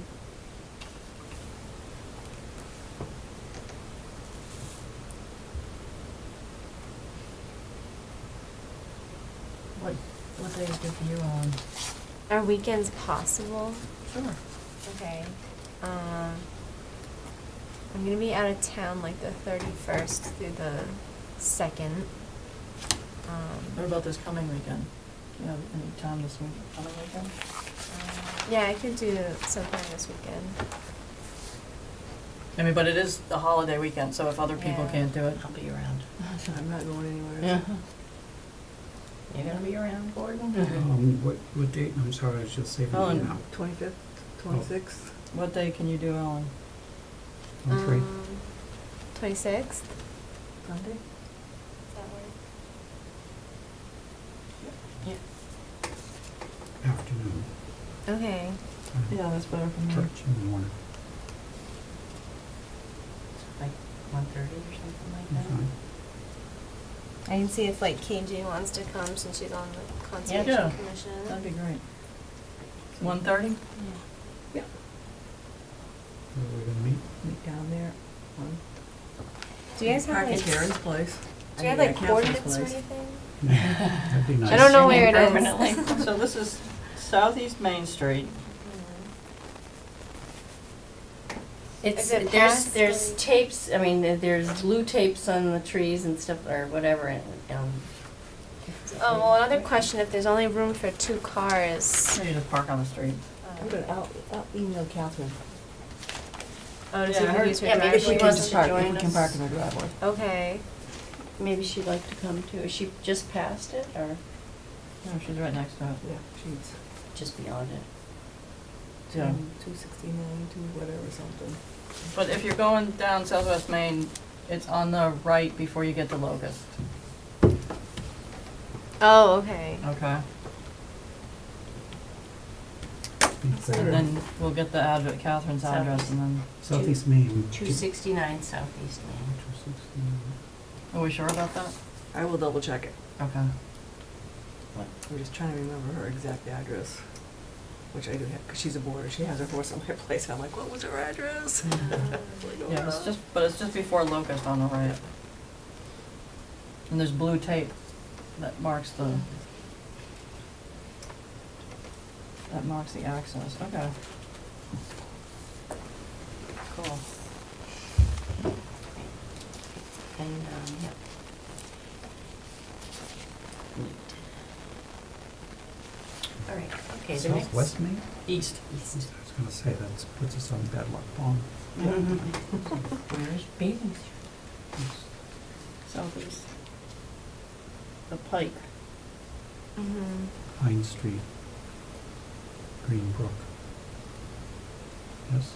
[SPEAKER 4] What day is good for you, Ellen?
[SPEAKER 3] Are weekends possible?
[SPEAKER 4] Sure.
[SPEAKER 3] Okay. I'm gonna be out of town like the 31st through the 2nd.
[SPEAKER 4] What about this coming weekend? Do you have any time this coming weekend?
[SPEAKER 3] Yeah, I could do sometime this weekend.
[SPEAKER 4] I mean, but it is the holiday weekend, so if other people
[SPEAKER 3] Yeah.
[SPEAKER 4] can't do it.
[SPEAKER 1] I'll be around.
[SPEAKER 7] I'm not going anywhere.
[SPEAKER 4] Yeah.
[SPEAKER 1] You gonna be around, Gordon?
[SPEAKER 9] What date? I'm sorry, I was just saving
[SPEAKER 4] Oh,
[SPEAKER 9] it now.
[SPEAKER 7] 25th, 26th.
[SPEAKER 4] What day can you do, Ellen?
[SPEAKER 9] I'm free.
[SPEAKER 3] 26th?
[SPEAKER 7] Sunday?
[SPEAKER 3] Does that work?
[SPEAKER 9] Afternoon.
[SPEAKER 3] Okay.
[SPEAKER 4] Yeah, that's better for me.
[SPEAKER 9] Church in the morning.
[SPEAKER 1] Like 1:30 or something like
[SPEAKER 9] That's
[SPEAKER 1] that?
[SPEAKER 9] fine.
[SPEAKER 3] I can see if like KJ wants to come since she's on the Conservation
[SPEAKER 4] Yeah.
[SPEAKER 3] Commission.
[SPEAKER 4] That'd be great. 1:30?
[SPEAKER 7] Yeah.
[SPEAKER 9] Where are we gonna meet?
[SPEAKER 7] Meet down there.
[SPEAKER 3] Do you guys have
[SPEAKER 7] Park
[SPEAKER 3] like,
[SPEAKER 7] at Karen's place.
[SPEAKER 3] do you have
[SPEAKER 7] I mean,
[SPEAKER 3] like
[SPEAKER 7] at Catherine's
[SPEAKER 3] coordinates or
[SPEAKER 7] place.
[SPEAKER 3] anything?
[SPEAKER 9] That'd be nice.
[SPEAKER 3] I don't know where it
[SPEAKER 1] Permanently.
[SPEAKER 3] is.
[SPEAKER 4] So this is Southeast Main Street.
[SPEAKER 1] It's,
[SPEAKER 3] Is it
[SPEAKER 1] there's
[SPEAKER 3] past the-
[SPEAKER 1] tapes, I mean, there's glue tapes on the trees and stuff, or whatever, and,
[SPEAKER 3] Oh, well, another question, if there's only room for 2 cars.
[SPEAKER 4] So you just park on the street.
[SPEAKER 7] I'll email Catherine.
[SPEAKER 3] Oh, to
[SPEAKER 4] Yeah,
[SPEAKER 3] see
[SPEAKER 4] I
[SPEAKER 3] if
[SPEAKER 4] heard-
[SPEAKER 3] we use her
[SPEAKER 1] yeah, maybe
[SPEAKER 3] driveway.
[SPEAKER 1] she
[SPEAKER 7] If we
[SPEAKER 1] wants
[SPEAKER 7] just
[SPEAKER 1] to
[SPEAKER 7] park,
[SPEAKER 1] join
[SPEAKER 7] if we can
[SPEAKER 1] us.
[SPEAKER 7] park in her driveway.
[SPEAKER 3] Okay.
[SPEAKER 1] maybe she'd like to come too. Is she just past it, or
[SPEAKER 4] No, she's right next to it.
[SPEAKER 7] Yeah, she's
[SPEAKER 1] just beyond it?
[SPEAKER 4] Yeah.
[SPEAKER 7] 269, 2 whatever, something.
[SPEAKER 4] But if you're going down Southwest Main, it's on the right before you get to Locust.
[SPEAKER 3] Oh, okay.
[SPEAKER 4] Okay.
[SPEAKER 9] Be clear.
[SPEAKER 4] And then we'll get the address, Catherine's address, and then,
[SPEAKER 9] Southeast Maine.
[SPEAKER 1] 269 Southeast Main.
[SPEAKER 9] 269.
[SPEAKER 4] are we sure about that?
[SPEAKER 7] I will double check it.
[SPEAKER 4] Okay.
[SPEAKER 7] I'm just trying to remember her exact address, which I do have, because she's a boarder. She has her horse on my place. I'm like, what was her address?
[SPEAKER 4] Yeah, but it's just before Locust on the right. And there's blue tape that marks the access. Okay. Cool.
[SPEAKER 1] And, yep. All right, okay, the next.
[SPEAKER 9] Southwest Maine?
[SPEAKER 4] East.
[SPEAKER 1] East.
[SPEAKER 9] I was gonna say, that puts us on bad luck pond.
[SPEAKER 1] Where's Bathing Street?
[SPEAKER 4] Southeast. The Pike.
[SPEAKER 3] Mm-hmm.
[SPEAKER 9] Pine Street. Greenbrook. Yes?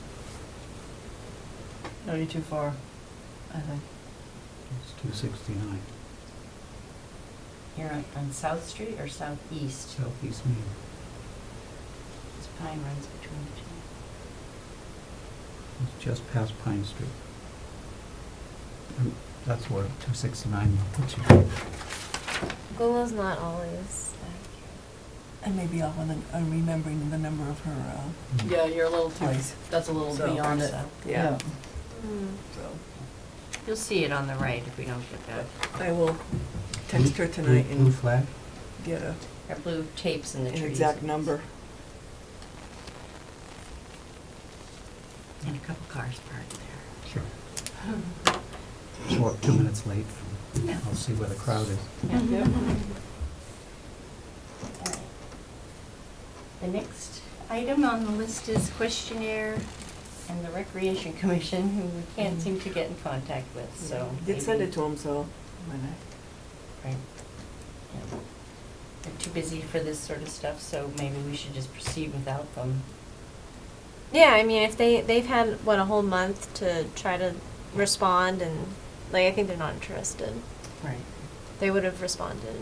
[SPEAKER 4] No, you're too far, I think.
[SPEAKER 9] It's 269,
[SPEAKER 8] Here on South Street or Southeast?
[SPEAKER 9] southeast Main.
[SPEAKER 8] This Pine runs between the two.
[SPEAKER 9] It's just past Pine Street. And that's where 269 puts you.
[SPEAKER 3] Google's not always
[SPEAKER 7] I may be off on remembering the number of her,
[SPEAKER 4] Yeah, you're a little too,
[SPEAKER 7] Place.
[SPEAKER 4] that's a little
[SPEAKER 7] So-
[SPEAKER 4] beyond it.
[SPEAKER 8] So,
[SPEAKER 7] yeah,
[SPEAKER 3] Mm.
[SPEAKER 7] so.
[SPEAKER 8] you'll see it on the right if we don't get that.
[SPEAKER 7] I will text her tonight
[SPEAKER 9] Blue
[SPEAKER 7] and
[SPEAKER 9] flag?
[SPEAKER 7] get
[SPEAKER 8] Our blue tapes in the
[SPEAKER 7] an
[SPEAKER 8] trees.
[SPEAKER 7] exact number.
[SPEAKER 8] And a couple cars parked there.
[SPEAKER 9] Sure. Show up 2 minutes late.
[SPEAKER 8] Yeah.
[SPEAKER 9] I'll see where the crowd is.
[SPEAKER 8] Alright. The next item on the list is questionnaire and the Recreation Commission, who we can't seem to get in contact with, so.
[SPEAKER 7] Did send
[SPEAKER 8] maybe-
[SPEAKER 7] it to him, so, when
[SPEAKER 8] Right. Yeah. They're too busy for this sort of stuff, so maybe we should just proceed without them.
[SPEAKER 3] Yeah, I mean, if they've had a whole month to try to respond, and like I think they're not interested.
[SPEAKER 8] Right.
[SPEAKER 3] They would have responded.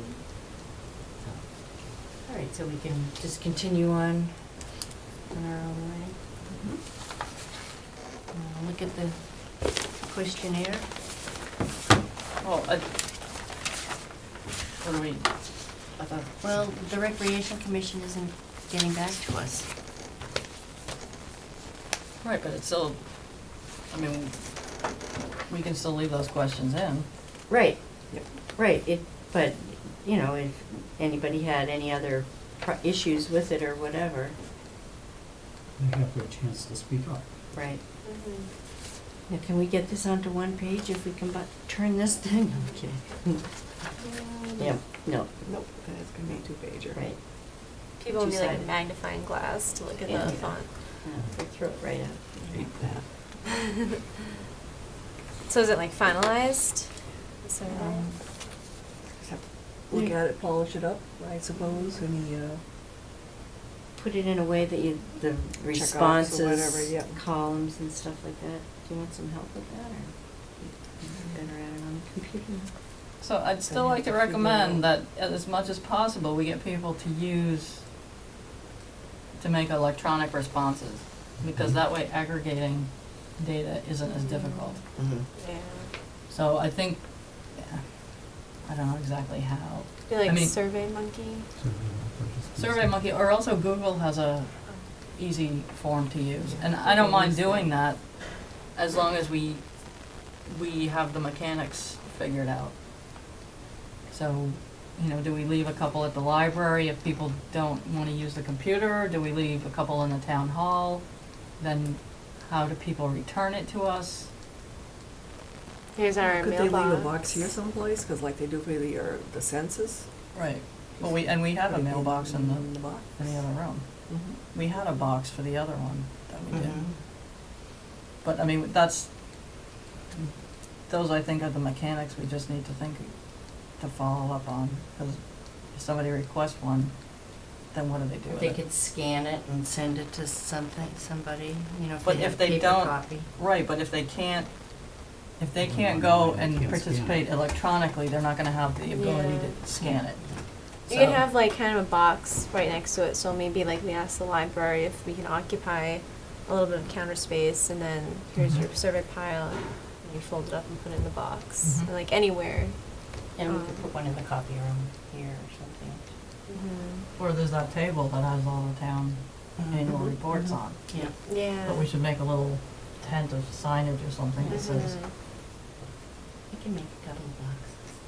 [SPEAKER 8] All right, so we can just continue on our own way. Look at the questionnaire.
[SPEAKER 4] Well, what do we, I thought,
[SPEAKER 8] Well, the Recreation Commission isn't getting back to us.
[SPEAKER 4] right, but it's still, I mean, we can still leave those questions in.
[SPEAKER 8] Right.
[SPEAKER 7] Yep.
[SPEAKER 8] Right, but, you know, if anybody had any other issues with it or whatever,
[SPEAKER 9] They have their chance to speak up.
[SPEAKER 8] right. Now, can we get this onto one page if we can turn this thing? I'm kidding. Yeah, no,
[SPEAKER 7] Nope, that's gonna be a two-pager.
[SPEAKER 8] right.
[SPEAKER 3] People would be like a
[SPEAKER 8] Two-sided.
[SPEAKER 3] magnifying glass to look at
[SPEAKER 8] Yeah.
[SPEAKER 3] the font.
[SPEAKER 8] We'll throw it right out.
[SPEAKER 7] Hate that.
[SPEAKER 3] So is it like finalized? So
[SPEAKER 7] Just have to look at it, polish it up, I suppose, any,
[SPEAKER 8] Put it in a way that you, the
[SPEAKER 7] whatever,
[SPEAKER 8] responses,
[SPEAKER 7] yeah.
[SPEAKER 8] columns and stuff like that. Do you want some help with that, or you better at it on the computer?
[SPEAKER 4] So I'd still like to recommend that as much as possible, we get people to make electronic responses, because that way aggregating data isn't as difficult.
[SPEAKER 3] yeah.
[SPEAKER 4] So I think, yeah, I don't know exactly how.
[SPEAKER 3] Be like
[SPEAKER 4] I mean-
[SPEAKER 3] Survey Monkey.
[SPEAKER 4] SurveyMonkey, or also Google has a easy form to use, and I don't mind doing that as long as we have the mechanics figured out. So, you know, do we leave a couple at the library if people don't wanna use the computer? Do we leave a couple in the town hall? Then how do people return it to us?
[SPEAKER 3] Here's our
[SPEAKER 7] could they
[SPEAKER 3] mailbox.
[SPEAKER 7] leave a box here someplace, cause like they do for the census?
[SPEAKER 4] Right. Well, we have a mailbox in the
[SPEAKER 7] box.
[SPEAKER 4] other room.
[SPEAKER 7] Mhm.
[SPEAKER 4] We had a box for the other one that we did.
[SPEAKER 8] Mhm.
[SPEAKER 4] But I mean, those I think are the mechanics we just need to follow up on, because if somebody requests one, then what do they do with
[SPEAKER 8] They
[SPEAKER 4] it?
[SPEAKER 8] could scan it and send it to somebody, you know, if
[SPEAKER 4] But
[SPEAKER 8] they
[SPEAKER 4] if
[SPEAKER 8] have
[SPEAKER 4] they
[SPEAKER 8] paper
[SPEAKER 4] don't-
[SPEAKER 8] copy.
[SPEAKER 4] Right, but if they can't go
[SPEAKER 9] They
[SPEAKER 4] and
[SPEAKER 9] can't scan
[SPEAKER 4] participate
[SPEAKER 9] it.
[SPEAKER 4] electronically, they're not gonna have the ability
[SPEAKER 3] Yeah.
[SPEAKER 4] to scan it.
[SPEAKER 3] You can
[SPEAKER 4] So-
[SPEAKER 3] have like kind of a box right next to it, so maybe like we ask the library if we can occupy a little bit of counter space, and then here's your survey pile, and you fold it up and put it in the box,
[SPEAKER 4] Mhm.
[SPEAKER 3] and like anywhere.
[SPEAKER 8] And we could put one in the copy room here or something.
[SPEAKER 3] Mm-hmm.
[SPEAKER 4] Or there's that table that has all the town annual
[SPEAKER 8] Mhm.
[SPEAKER 4] reports
[SPEAKER 8] Mhm.
[SPEAKER 4] on.
[SPEAKER 8] Yeah.
[SPEAKER 3] Yeah.
[SPEAKER 4] But we should make a little tent of signage or something that says,
[SPEAKER 3] Mhm.
[SPEAKER 8] We can make a couple of boxes.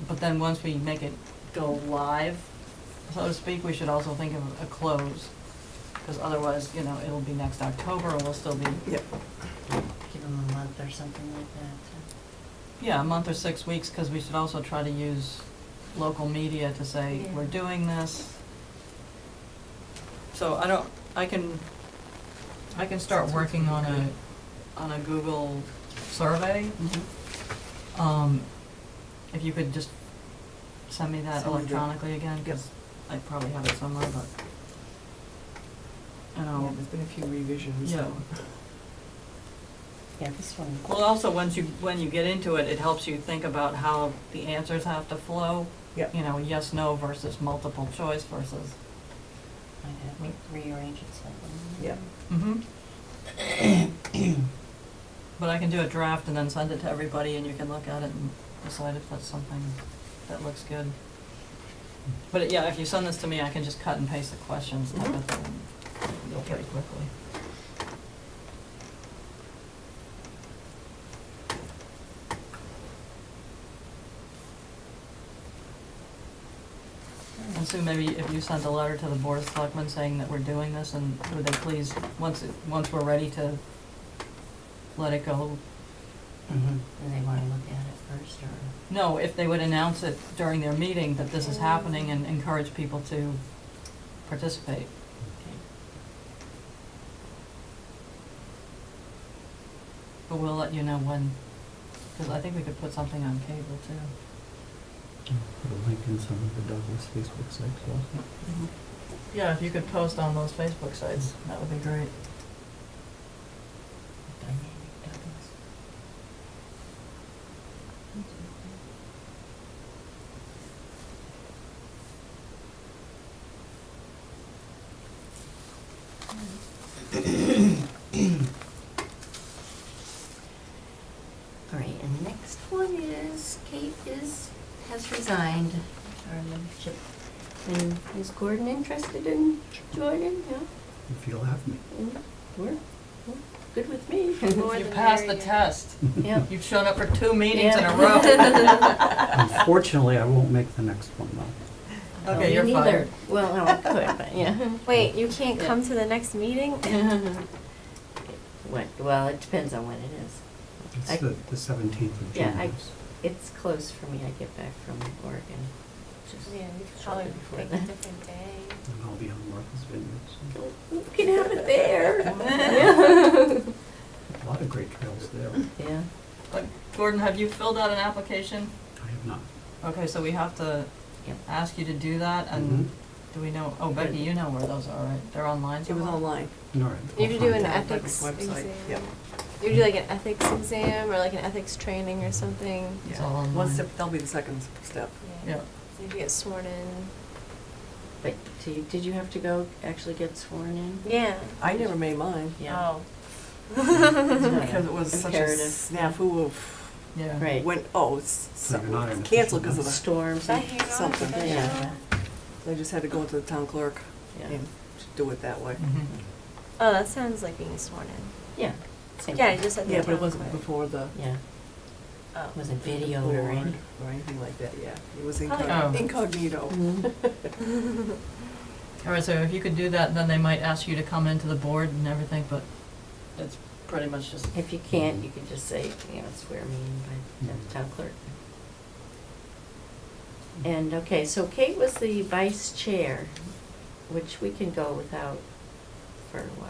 [SPEAKER 4] but then once we make it go live, so to speak, we should also think of a close. Because otherwise, you know, it'll be next October and we'll still be,
[SPEAKER 7] Yep.
[SPEAKER 8] Give them a month or something like that.
[SPEAKER 4] yeah, a month or 6 weeks, because we should also try to use local media to say,
[SPEAKER 3] Yeah.
[SPEAKER 4] we're doing this. So I can start working on a Google survey. If you could just send me that
[SPEAKER 7] Send me the-
[SPEAKER 4] electronically again, because I probably have it somewhere, but, you
[SPEAKER 7] Yeah,
[SPEAKER 4] know,
[SPEAKER 7] there's been a few revisions,
[SPEAKER 4] Yeah.
[SPEAKER 7] so.
[SPEAKER 1] Yeah, this one.
[SPEAKER 4] Well, also, when you get into it, it helps you think about how the answers have to flow.
[SPEAKER 7] Yep.
[SPEAKER 4] You know, yes, no versus multiple choice versus.
[SPEAKER 1] Might have to rearrange it slightly.
[SPEAKER 7] Yep.
[SPEAKER 4] Mm-hmm. But I can do a draft and then send it to everybody and you can look at it and decide if that's something that looks good. But yeah, if you send this to me, I can just cut and paste the questions type of thing and go pretty quickly. And Sue, maybe if you sent a letter to the Board of Selectmen saying that we're doing this, and would they please, once we're ready to let it go,
[SPEAKER 1] Do they wanna look at it first, or?
[SPEAKER 4] no, if they would announce it during their meeting that this is happening and encourage people to participate. But we'll let you know when, because I think we could put something on cable too.
[SPEAKER 9] Put a link in some of the Douglas Facebook sites also.
[SPEAKER 4] Yeah, if you could post on those Facebook sites, that would be great.
[SPEAKER 1] Dynamic Douglas. All right, and the next one is Kate has resigned our membership. And is Gordon interested in joining? Yeah?
[SPEAKER 9] If you'll have me.
[SPEAKER 1] We're good with me.
[SPEAKER 3] More
[SPEAKER 4] You
[SPEAKER 3] the
[SPEAKER 4] passed the
[SPEAKER 3] merrier.
[SPEAKER 4] test.
[SPEAKER 1] Yeah.
[SPEAKER 4] You've shown up for 2 meetings in
[SPEAKER 1] Yeah.
[SPEAKER 4] a row.
[SPEAKER 9] Unfortunately, I won't make the next one though.
[SPEAKER 4] Okay,
[SPEAKER 1] Me
[SPEAKER 4] you're
[SPEAKER 1] neither.
[SPEAKER 4] fired.
[SPEAKER 1] Well, no, I could, but yeah.
[SPEAKER 3] Wait, you can't come to the next meeting?
[SPEAKER 1] What, well, it depends on when it is. I-
[SPEAKER 9] It's the 17th of June.
[SPEAKER 1] Yeah, it's close for me, I get back from Oregon. Just
[SPEAKER 3] Yeah, we could
[SPEAKER 1] shortly
[SPEAKER 3] probably
[SPEAKER 1] before
[SPEAKER 3] pick a
[SPEAKER 1] that.
[SPEAKER 3] different day.
[SPEAKER 9] And I'll be on Martha's Vineyard. So.
[SPEAKER 1] You can have it there.
[SPEAKER 9] A lot of great trails there.
[SPEAKER 1] Yeah,
[SPEAKER 4] Gordon, have you filled out an application?
[SPEAKER 9] I have not.
[SPEAKER 4] Okay, so we have to
[SPEAKER 1] Yep.
[SPEAKER 4] ask you to do that, and
[SPEAKER 9] Mhm.
[SPEAKER 4] do we know, oh, Becky, you know where those are, right? They're online
[SPEAKER 7] It was
[SPEAKER 4] somewhere?
[SPEAKER 7] online.
[SPEAKER 9] All right.
[SPEAKER 3] You have to do an
[SPEAKER 7] Town
[SPEAKER 3] ethics
[SPEAKER 7] website,
[SPEAKER 3] exam.
[SPEAKER 7] yep.
[SPEAKER 3] You have to do like an ethics exam or like an ethics training or something.
[SPEAKER 4] It's
[SPEAKER 7] Yeah.
[SPEAKER 4] all online.
[SPEAKER 7] One step, that'll be the second step.
[SPEAKER 4] Yeah.
[SPEAKER 3] You have to get sworn in.
[SPEAKER 1] but did you have to go actually get sworn in?
[SPEAKER 3] Yeah.
[SPEAKER 7] I never made mine.
[SPEAKER 1] Yeah.
[SPEAKER 3] Oh.
[SPEAKER 7] Because it was such a
[SPEAKER 1] Imperative.
[SPEAKER 7] snafu of
[SPEAKER 4] Yeah.
[SPEAKER 1] Right.
[SPEAKER 7] when, it's
[SPEAKER 9] So you're not an
[SPEAKER 7] canceled
[SPEAKER 9] official
[SPEAKER 7] because of the,
[SPEAKER 1] Storms
[SPEAKER 3] Is that
[SPEAKER 1] and
[SPEAKER 3] here on
[SPEAKER 7] something,
[SPEAKER 3] the
[SPEAKER 1] yeah.
[SPEAKER 3] show?
[SPEAKER 7] I just had to go to the town clerk
[SPEAKER 1] Yeah.
[SPEAKER 7] and do it that way.
[SPEAKER 4] Mhm.
[SPEAKER 3] Oh, that sounds like being sworn in.
[SPEAKER 1] Yeah. Same
[SPEAKER 3] Yeah,
[SPEAKER 1] thing.
[SPEAKER 3] I just said the
[SPEAKER 7] Yeah, but it
[SPEAKER 3] town
[SPEAKER 7] wasn't
[SPEAKER 3] clerk.
[SPEAKER 7] before the
[SPEAKER 1] Yeah,
[SPEAKER 3] Oh.
[SPEAKER 1] wasn't videoed
[SPEAKER 7] board
[SPEAKER 1] or anything.
[SPEAKER 7] or anything like that, yeah. It was
[SPEAKER 3] Oh.
[SPEAKER 7] incognito.
[SPEAKER 4] All right, so if you could do that, then they might ask you to come into the board and everything, but it's pretty much just,
[SPEAKER 1] If you can't, you could just say, swear me in by the town clerk. And, okay, so Kate was the vice chair, which we can go without for a while,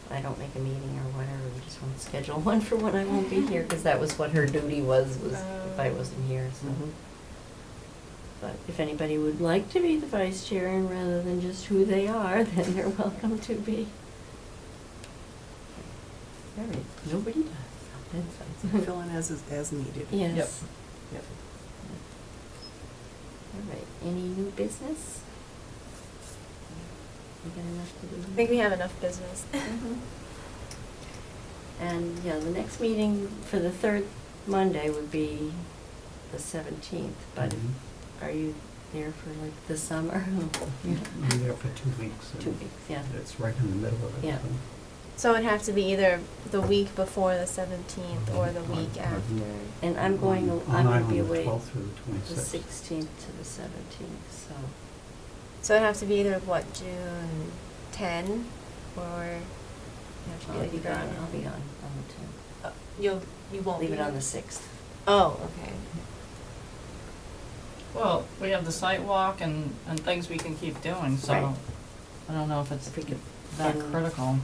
[SPEAKER 1] if I don't make a meeting or whatever, we just won't schedule one for when I won't be here, because that was what her duty was if I wasn't here, so.
[SPEAKER 7] Mhm.
[SPEAKER 1] But if anybody would like to be the vice chair, and rather than just who they are, then they're welcome to be. All right, nobody does. That's fine.
[SPEAKER 7] Fill in as needed.
[SPEAKER 1] Yes.
[SPEAKER 4] Yep.
[SPEAKER 7] Yep.
[SPEAKER 1] All right, any new business? We got enough to do?
[SPEAKER 3] I think we have enough business.
[SPEAKER 1] And, yeah, the next meeting for the third Monday would be the 17th, but
[SPEAKER 9] Mhm.
[SPEAKER 1] are you there for like the summer?
[SPEAKER 9] I'm there for 2 weeks.
[SPEAKER 1] 2 weeks, yeah.
[SPEAKER 9] It's right in the middle of it.
[SPEAKER 1] Yeah.
[SPEAKER 9] so.
[SPEAKER 3] So it'd have to be either the week before the 17th or the week
[SPEAKER 9] Mhm.
[SPEAKER 3] after.
[SPEAKER 1] And I'm going,
[SPEAKER 9] On
[SPEAKER 1] I'm gonna be
[SPEAKER 9] Island, the
[SPEAKER 1] away
[SPEAKER 9] 12th through the
[SPEAKER 1] the
[SPEAKER 9] 26th.
[SPEAKER 1] 16th to the 17th, so.
[SPEAKER 3] So it'd have to be either what, June 10 or you have to be
[SPEAKER 1] I'll
[SPEAKER 3] like
[SPEAKER 1] be
[SPEAKER 3] very
[SPEAKER 1] gone,
[SPEAKER 3] early.
[SPEAKER 1] I'll be gone on the 10th.
[SPEAKER 3] You won't
[SPEAKER 1] Leave
[SPEAKER 3] be
[SPEAKER 1] it on
[SPEAKER 3] here?
[SPEAKER 1] the 6th.
[SPEAKER 3] Oh, okay.
[SPEAKER 4] well, we have the site walk and things we can keep doing, so
[SPEAKER 1] Right.
[SPEAKER 4] I don't know if it's
[SPEAKER 1] If we could,
[SPEAKER 4] that
[SPEAKER 1] and-
[SPEAKER 4] critical.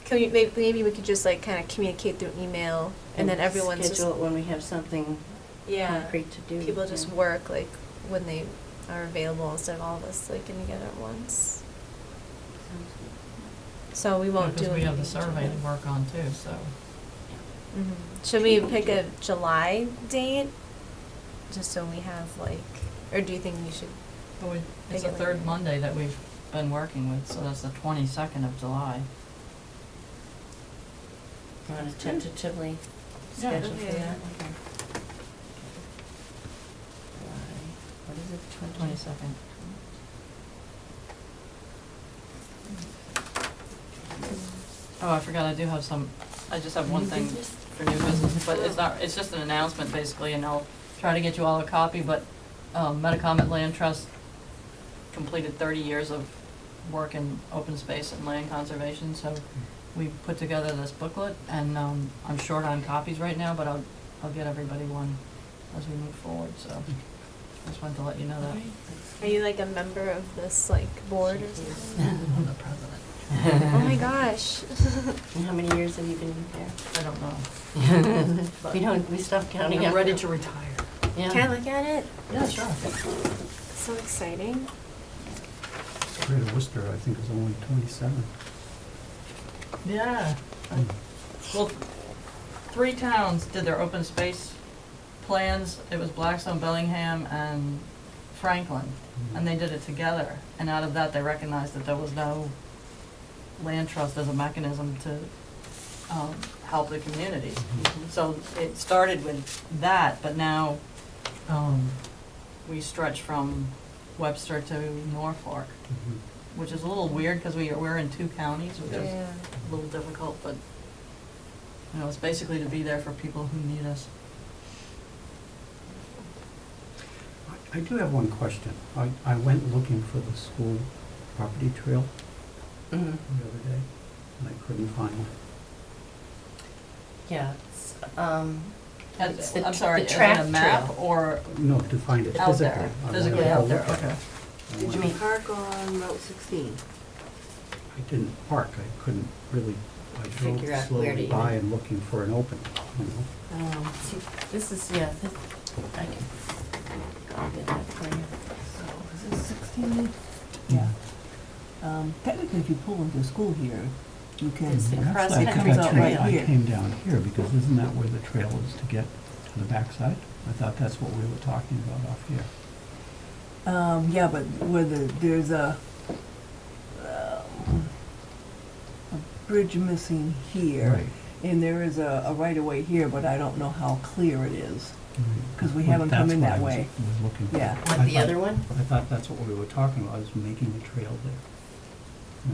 [SPEAKER 3] Can we, maybe we could just like kind of communicate through email and then everyone's just,
[SPEAKER 1] schedule it when we have something
[SPEAKER 3] yeah,
[SPEAKER 1] concrete to do.
[SPEAKER 3] people just
[SPEAKER 1] yeah.
[SPEAKER 3] work like when they are available instead of all of us like getting together at once.
[SPEAKER 1] Sounds good.
[SPEAKER 3] So we won't do
[SPEAKER 4] Because we have the
[SPEAKER 3] anything
[SPEAKER 4] survey to
[SPEAKER 3] June.
[SPEAKER 4] work on too, so.
[SPEAKER 3] Should we pick a July date? Just so we have like, or do you think we should?
[SPEAKER 4] But it's
[SPEAKER 3] Pick
[SPEAKER 4] the
[SPEAKER 3] it
[SPEAKER 4] third
[SPEAKER 3] later.
[SPEAKER 4] Monday that we've been working with, so that's the 22nd of July.
[SPEAKER 1] Want to tentatively
[SPEAKER 4] Yeah.
[SPEAKER 1] schedule for
[SPEAKER 3] Okay.
[SPEAKER 1] that? Okay. July, what is it,
[SPEAKER 4] 22nd. Oh, I forgot, I do have some, I just have one
[SPEAKER 1] New
[SPEAKER 4] thing
[SPEAKER 1] business?
[SPEAKER 4] for new business, but it's not, it's just an announcement basically, and I'll try to get you all a copy, but Metacomet Land Trust completed 30 years of work in open space and land conservation, so we put together this booklet, and I'm short on copies right now, but I'll get everybody one as we move forward, so just wanted to let you know that.
[SPEAKER 3] Are you like a member of this like board or something?
[SPEAKER 4] I'm the president.
[SPEAKER 3] Oh my gosh.
[SPEAKER 1] And how many years have you been there?
[SPEAKER 4] I don't know.
[SPEAKER 1] We stopped counting
[SPEAKER 4] I'm
[SPEAKER 1] after.
[SPEAKER 4] ready to retire.
[SPEAKER 1] Yeah.
[SPEAKER 3] Can I look at it?
[SPEAKER 4] Yeah, sure.
[SPEAKER 3] So exciting.
[SPEAKER 9] Greater Worcester, I think, is only 27.
[SPEAKER 4] Yeah. Well, 3 towns did their open space plans. It was Blackstone, Bellingham, and Franklin, and they did it together. And out of that, they recognized that there was no land trust as a mechanism to help the communities. So it started with that, but now we stretch from Webster to Norfolk,
[SPEAKER 9] Mhm.
[SPEAKER 4] which is a little weird because we're in 2 counties, which is
[SPEAKER 3] Yeah.
[SPEAKER 4] a little difficult, but you know, it's basically to be there for people who need us.
[SPEAKER 9] I do have one question. I went looking for the school property trail
[SPEAKER 1] Mhm.
[SPEAKER 9] the other day, and I couldn't find one.
[SPEAKER 1] Yeah, It's the
[SPEAKER 4] I'm
[SPEAKER 1] tr-
[SPEAKER 4] sorry,
[SPEAKER 1] the
[SPEAKER 4] is it
[SPEAKER 1] track
[SPEAKER 4] a map
[SPEAKER 1] trail.
[SPEAKER 4] or
[SPEAKER 9] No, to find it
[SPEAKER 4] out
[SPEAKER 9] physically.
[SPEAKER 4] there?
[SPEAKER 9] I wanted
[SPEAKER 4] Physically
[SPEAKER 9] to
[SPEAKER 4] out there,
[SPEAKER 9] look at
[SPEAKER 4] okay.
[SPEAKER 9] it. I
[SPEAKER 1] Did you
[SPEAKER 9] wanted-
[SPEAKER 7] Park on Route 16.
[SPEAKER 9] I didn't park. I couldn't really, I
[SPEAKER 1] Figure
[SPEAKER 9] drove
[SPEAKER 1] out where
[SPEAKER 9] slowly
[SPEAKER 1] to
[SPEAKER 9] by
[SPEAKER 1] even-
[SPEAKER 9] and looking for an opening, you know?
[SPEAKER 1] See, this is, yeah, I can, I'll get that for you.
[SPEAKER 7] So, is this 16? Yeah. Technically, if you pull into the school here, you can.
[SPEAKER 1] It's the
[SPEAKER 9] Actually,
[SPEAKER 1] cross-country
[SPEAKER 9] I comes out
[SPEAKER 1] trail.
[SPEAKER 9] I
[SPEAKER 7] here.
[SPEAKER 9] came down here, because isn't that where the trail is to get to the backside? I thought that's what we were talking about off here.
[SPEAKER 7] Yeah, but there's a bridge missing here.
[SPEAKER 9] Right.
[SPEAKER 7] And there is a right-of-way here, but I don't know how clear it is.
[SPEAKER 9] Right.
[SPEAKER 7] 'Cause we
[SPEAKER 9] Well,
[SPEAKER 7] haven't come in
[SPEAKER 9] that's
[SPEAKER 7] that
[SPEAKER 9] what I
[SPEAKER 7] way.
[SPEAKER 9] was looking for.
[SPEAKER 7] Yeah.
[SPEAKER 1] What,
[SPEAKER 9] I
[SPEAKER 1] the
[SPEAKER 9] thought-
[SPEAKER 1] other one?
[SPEAKER 9] I thought that's what we were talking about, is making a trail there.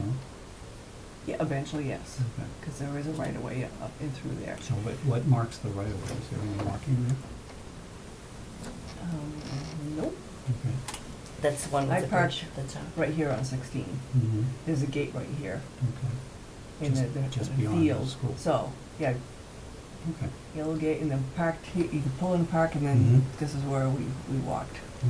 [SPEAKER 9] No?
[SPEAKER 7] Yeah, eventually, yes,
[SPEAKER 9] Okay.
[SPEAKER 7] because there is a right-of-way up and through there.
[SPEAKER 9] So what marks the right of way? Is there any marking there?
[SPEAKER 7] Nope.
[SPEAKER 9] Okay.
[SPEAKER 1] That's the one
[SPEAKER 7] I
[SPEAKER 1] with the bridge
[SPEAKER 7] parked
[SPEAKER 1] that's out.
[SPEAKER 7] right here on 16.
[SPEAKER 9] Mm-hmm.
[SPEAKER 7] There's a gate right here
[SPEAKER 9] Okay.
[SPEAKER 7] in
[SPEAKER 9] Just-
[SPEAKER 7] the
[SPEAKER 9] just beyond the
[SPEAKER 7] field.
[SPEAKER 9] school.
[SPEAKER 7] So, yeah,
[SPEAKER 9] Okay.
[SPEAKER 7] yellow gate and then parked, you can pull in the park and then
[SPEAKER 9] Mhm.
[SPEAKER 7] this is where we walked.
[SPEAKER 9] Okay.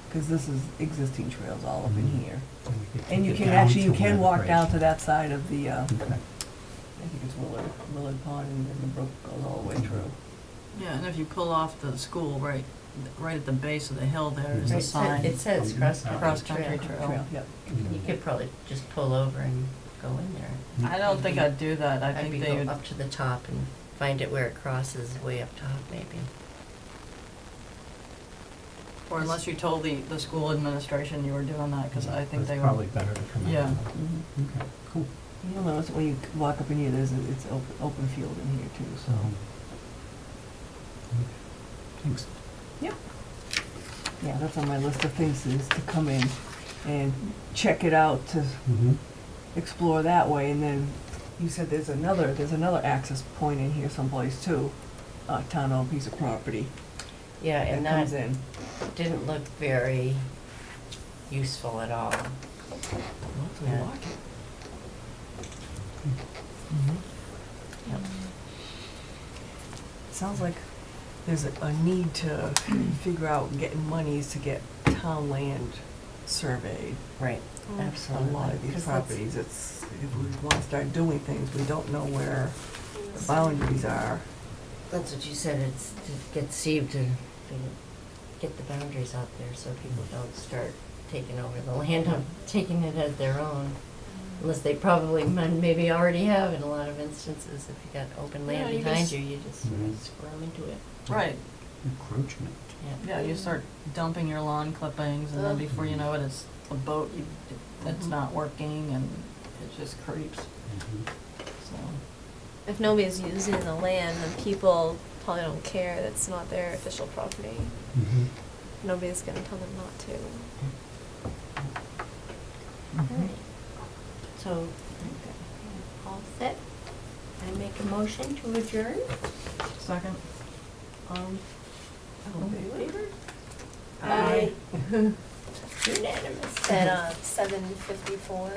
[SPEAKER 7] Because this is existing trails all up in
[SPEAKER 9] Mhm.
[SPEAKER 7] here.
[SPEAKER 9] And we could
[SPEAKER 7] And you
[SPEAKER 9] take it
[SPEAKER 7] can
[SPEAKER 9] down
[SPEAKER 7] actually, you
[SPEAKER 9] to where
[SPEAKER 7] can
[SPEAKER 9] the
[SPEAKER 7] walk
[SPEAKER 9] bridge-
[SPEAKER 7] down to that side of the, I
[SPEAKER 9] Okay.
[SPEAKER 7] think it's Willard Pond, and then the brook goes all the way through.
[SPEAKER 4] Yeah, and if you pull off the school, right at the base of the hill there is
[SPEAKER 1] Right,
[SPEAKER 4] a
[SPEAKER 1] it
[SPEAKER 4] sign.
[SPEAKER 1] says cross-country
[SPEAKER 4] Cross-country
[SPEAKER 1] trail.
[SPEAKER 4] trail.
[SPEAKER 7] Yep.
[SPEAKER 1] You could probably just pull over and go in there.
[SPEAKER 4] I don't think I'd do that. I
[SPEAKER 1] I'd
[SPEAKER 4] think
[SPEAKER 1] be
[SPEAKER 4] they
[SPEAKER 1] go
[SPEAKER 4] would,
[SPEAKER 1] up to the top and find it where it crosses way up top, maybe.
[SPEAKER 4] or unless you told the school administration you were doing that, because I think
[SPEAKER 9] It's
[SPEAKER 4] they would.
[SPEAKER 9] probably better to come out.
[SPEAKER 4] Yeah.
[SPEAKER 7] Mhm.
[SPEAKER 9] Okay, cool.
[SPEAKER 7] You'll notice when you walk up in here, it's open field in here too, so.
[SPEAKER 9] Okay. Thanks.
[SPEAKER 7] Yeah, that's on my list of things is to come in and check it out, to
[SPEAKER 9] Mm-hmm.
[SPEAKER 7] explore that way, and then you said there's another access point in here someplace too, town-owned piece of property
[SPEAKER 1] Yeah,
[SPEAKER 7] that
[SPEAKER 1] and
[SPEAKER 7] comes
[SPEAKER 1] that
[SPEAKER 7] in.
[SPEAKER 1] didn't look very useful at all.
[SPEAKER 7] Hopefully
[SPEAKER 1] Yeah.
[SPEAKER 7] lock it.
[SPEAKER 1] Yep.
[SPEAKER 7] Sounds like there's a need to figure out getting monies to get town land surveyed.
[SPEAKER 1] Right,
[SPEAKER 3] Mm.
[SPEAKER 7] A
[SPEAKER 1] absolutely.
[SPEAKER 7] lot of these
[SPEAKER 1] 'Cause that's-
[SPEAKER 7] properties, if we want to start doing things, we don't know where the boundaries are.
[SPEAKER 1] That's what you said, it's to get Steve to get the boundaries out there so people don't start taking over the land, taking it as their own. Unless they probably maybe already have in a lot of instances, if you got open land
[SPEAKER 4] Yeah, you
[SPEAKER 1] behind
[SPEAKER 4] just-
[SPEAKER 1] you, you just sort
[SPEAKER 9] Mhm.
[SPEAKER 1] of squirm into it.
[SPEAKER 4] Right,
[SPEAKER 9] Encroachment.
[SPEAKER 4] yeah, you start dumping your lawn clippings, and then
[SPEAKER 3] Ugh.
[SPEAKER 4] before you know it, it's a boat that's
[SPEAKER 1] Mhm.
[SPEAKER 4] not working, and it just creeps,
[SPEAKER 9] Mhm.
[SPEAKER 4] so.
[SPEAKER 3] If nobody's using the land, then people probably don't care, that's not their official property.
[SPEAKER 9] Mhm.
[SPEAKER 3] Nobody's gonna tell them not to.
[SPEAKER 1] Alright. So, all set? I make a motion to adjourn?
[SPEAKER 4] Second?
[SPEAKER 1] All in favor?
[SPEAKER 3] Aye.
[SPEAKER 1] Unanimous.
[SPEAKER 3] At 7:54.